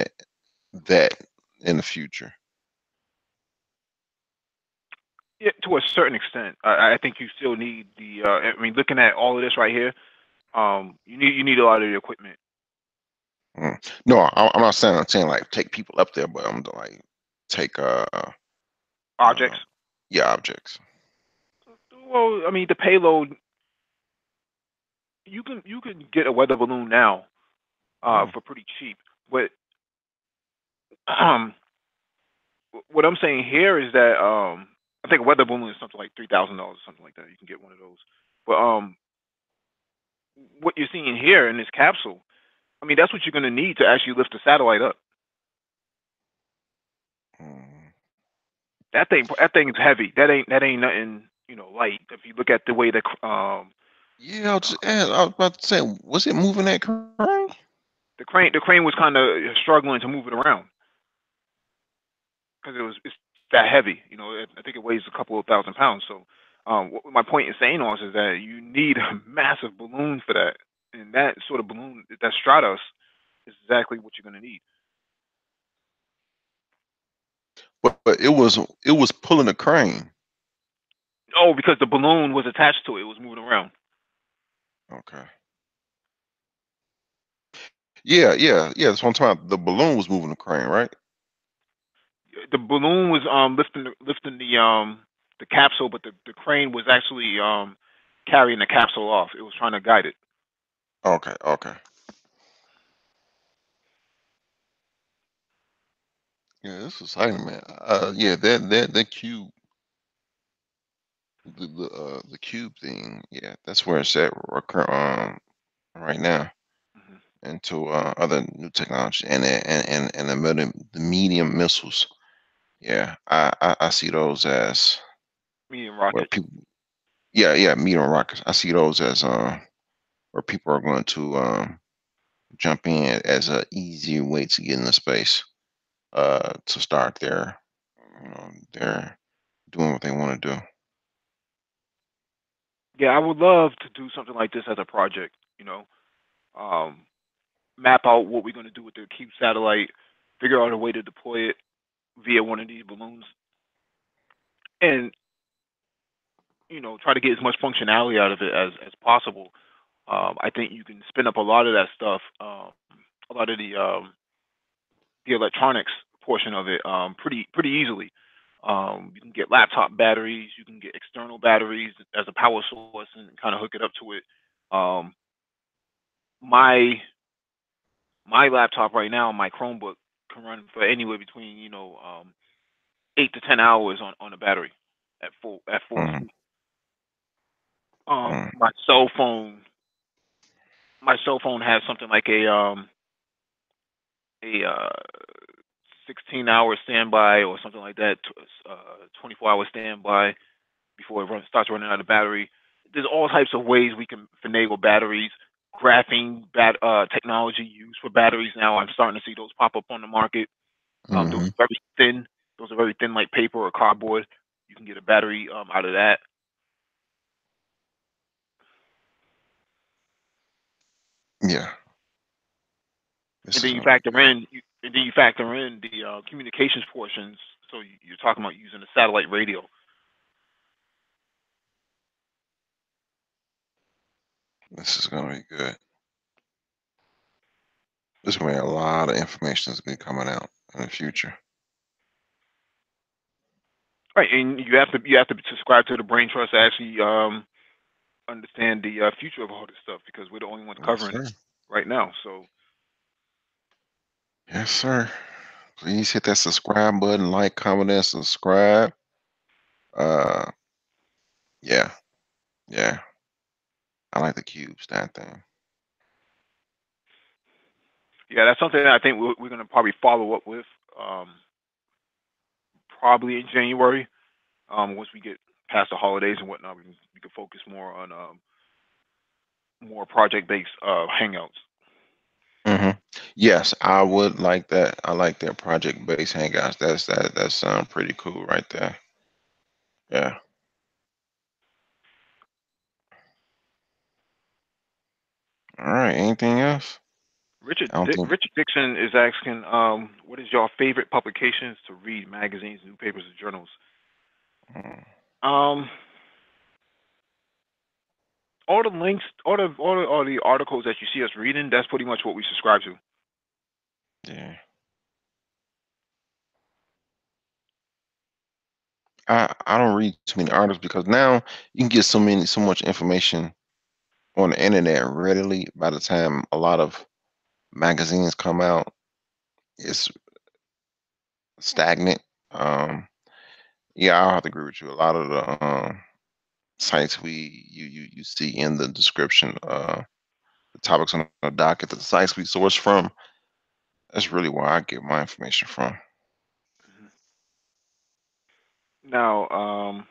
that in the future. Yeah, to a certain extent, I think you still need the. I mean, looking at all of this right here, you need a lot of the equipment, Mm. No, I'm not saying. I'm saying like take people up there, but I'm like take uh objects. yeah, objects. Well, I mean, the payload. You can get a weather balloon now Mm, for pretty cheap, but um, what I'm saying here is that I think a weather balloon is something like $3,000 or something like that. You can get one of those, but what you're seeing here in this capsule, I mean, that's what you're going to need to actually lift the satellite up. mm. That thing is heavy. That ain't nothing, light. If you look at the way Yeah, I was about to say, was it moving that crane? the crane was kind of struggling to move it around because it's that heavy. I think it weighs a couple of 1,000 pounds. So, what my point in saying also is that you need a massive balloon for that, and that sort of balloon, that Stratos, is exactly what you're going to need. But it was pulling the crane. Oh, because the balloon was attached to it, it was moving around. Okay. Yeah. That's one time the balloon was moving the crane, right? The balloon was lifting the capsule, but the crane was actually carrying the capsule off. It was trying to guide it. Okay. Yeah, this is exciting, man. Yeah, that cube, the cube thing. Yeah, that's where it's at right now. Hmm. Into other new technology and the medium missiles. Yeah, I see those as Medium where rockets. people. Yeah, medium rockets. I see those as where people are going to jump in as a easier way to get into space. To start their doing what they want to do. Yeah, I would love to do something like this as a project. Um, Map out what we're going to do with the Cube satellite, figure out a way to deploy it via one of these balloons, and try to get as much functionality out of it as possible. I think you can spin up a lot of that stuff, a lot of the electronics portion of it, pretty easily. You can get laptop batteries, you can get external batteries as a power source, and kind of hook it up to it. Um, my my laptop right now, my Chromebook, can run for anywhere between 8 to 10 hours on a battery at full Mm, speed. mm, My cell phone has something like a 16-hour standby or something like that, 24-hour standby before it starts running out of battery. there's all types of ways we can finagle batteries. Graphene technology used for batteries now. I'm starting to see those pop up on the market. Those Hmm. are very thin. Those are very thin, like paper or cardboard. You can get a battery out of that. Yeah, And this then is you gonna be factor good. in, the communications portions. So you're talking about using a satellite radio. This is gonna be good. There's gonna be a lot of information that's gonna be coming out in the future. Right, and you have to subscribe to the brain trust to actually understand the future of all this stuff because we're the only ones Yes, covering it sir. right now. So Yes, sir. Please hit that subscribe button, like, comment, and subscribe. Uh, yeah, yeah. I like the cubes, that thing. yeah, that's something that I think we're going to probably follow up with um, probably in January. Once we get past the holidays and whatnot, we can focus more on more project based hangouts. Hmm. Yes, I would like that. I like that project-based hangouts. That sounds pretty cool right there. Yeah. All right. Anything else? I don't think. Richard Dixon is asking, what is your favorite publications to read? Magazines, newspapers, or journals? Mm, Um, all the links, all the articles that you see us reading, that's pretty much what we subscribe to. yeah. I don't read too many articles because now you can get so much information on the internet readily. By the time a lot of magazines come out, it's stagnant. Um, yeah, I'll have to agree with you. A lot of the sites you see in the description, the topics on the docket, the sites we source from, that's really where I get my information from. Mhm. Now,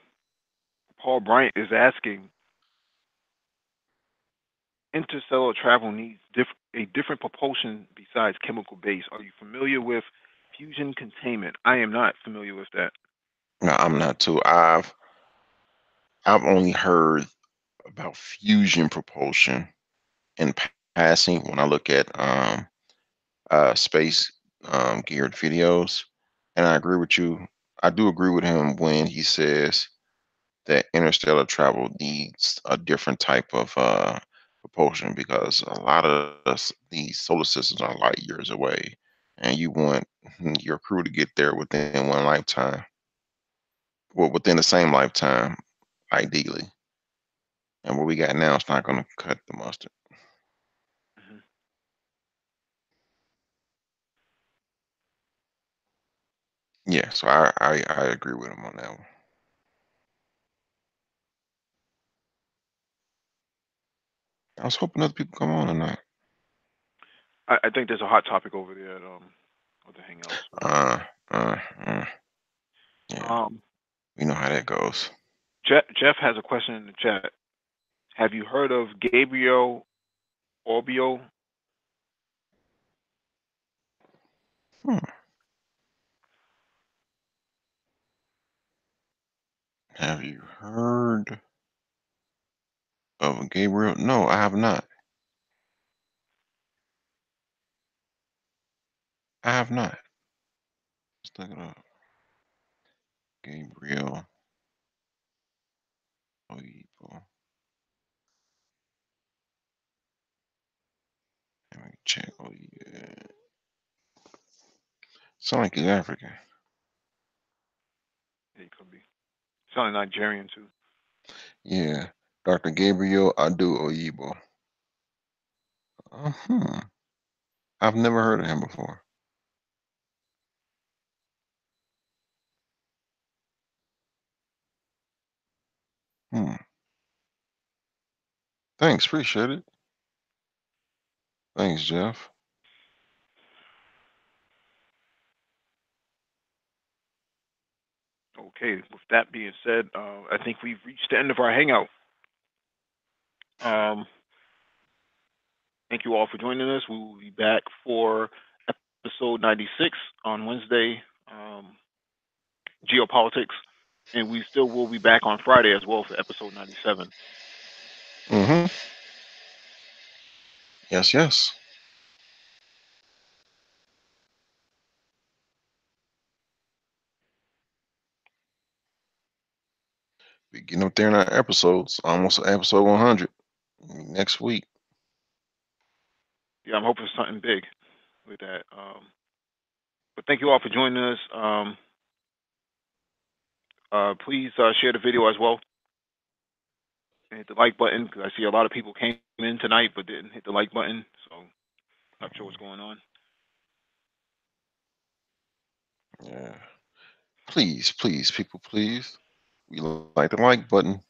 Paul Bryant is asking, interstellar travel needs a different propulsion besides chemical base. Are you familiar with fusion containment? I am not familiar with that. No, I'm not too. I've only heard about fusion propulsion in passing when I look at space geared videos, and I agree with you. I do agree with him when he says that interstellar travel needs a different type of propulsion because a lot of these solar systems are light years away, and you want your crew to get there within one lifetime, well, within the same lifetime, ideally. And what we got now is not going to cut the mustard. Mhm. Yeah, so I agree with him on that one. I was hoping other people come on tonight. I think there's a hot topic over there at the Hangouts. Uh, uh, uh, yeah, Um, we know how that goes. Jeff has a question in the chat. Have you heard of Gabriel Orbio? Hmm. Have you heard of Gabriel? No, I have not. I have not. Let's look it up. Gabriel Oyibo. Let me check. Oh yeah, sound like he's African. Yeah, he could be. Sounding Nigerian too. Yeah, Dr. Gabriel Adu Oyibo. Hmm. I've never heard of him before. Hmm. Thanks, appreciate it. Thanks, Jeff. Okay, with that being said, I think we've reached the end of our Hangout. Um, thank you all for joining us. We will be back for episode 96 on Wednesday, geopolitics, and we still will be back on Friday as well for episode 97. Mm-hmm. Yes, yes. We getting up there in our episodes. Almost episode 100 next week. Yeah, I'm hoping for something big with that. But thank you all for joining us. Please share the video as well and hit the like button because I see a lot of people came in tonight but didn't hit the like button, so not sure what's going on. Yeah. Please, please, people, please. We like the like button.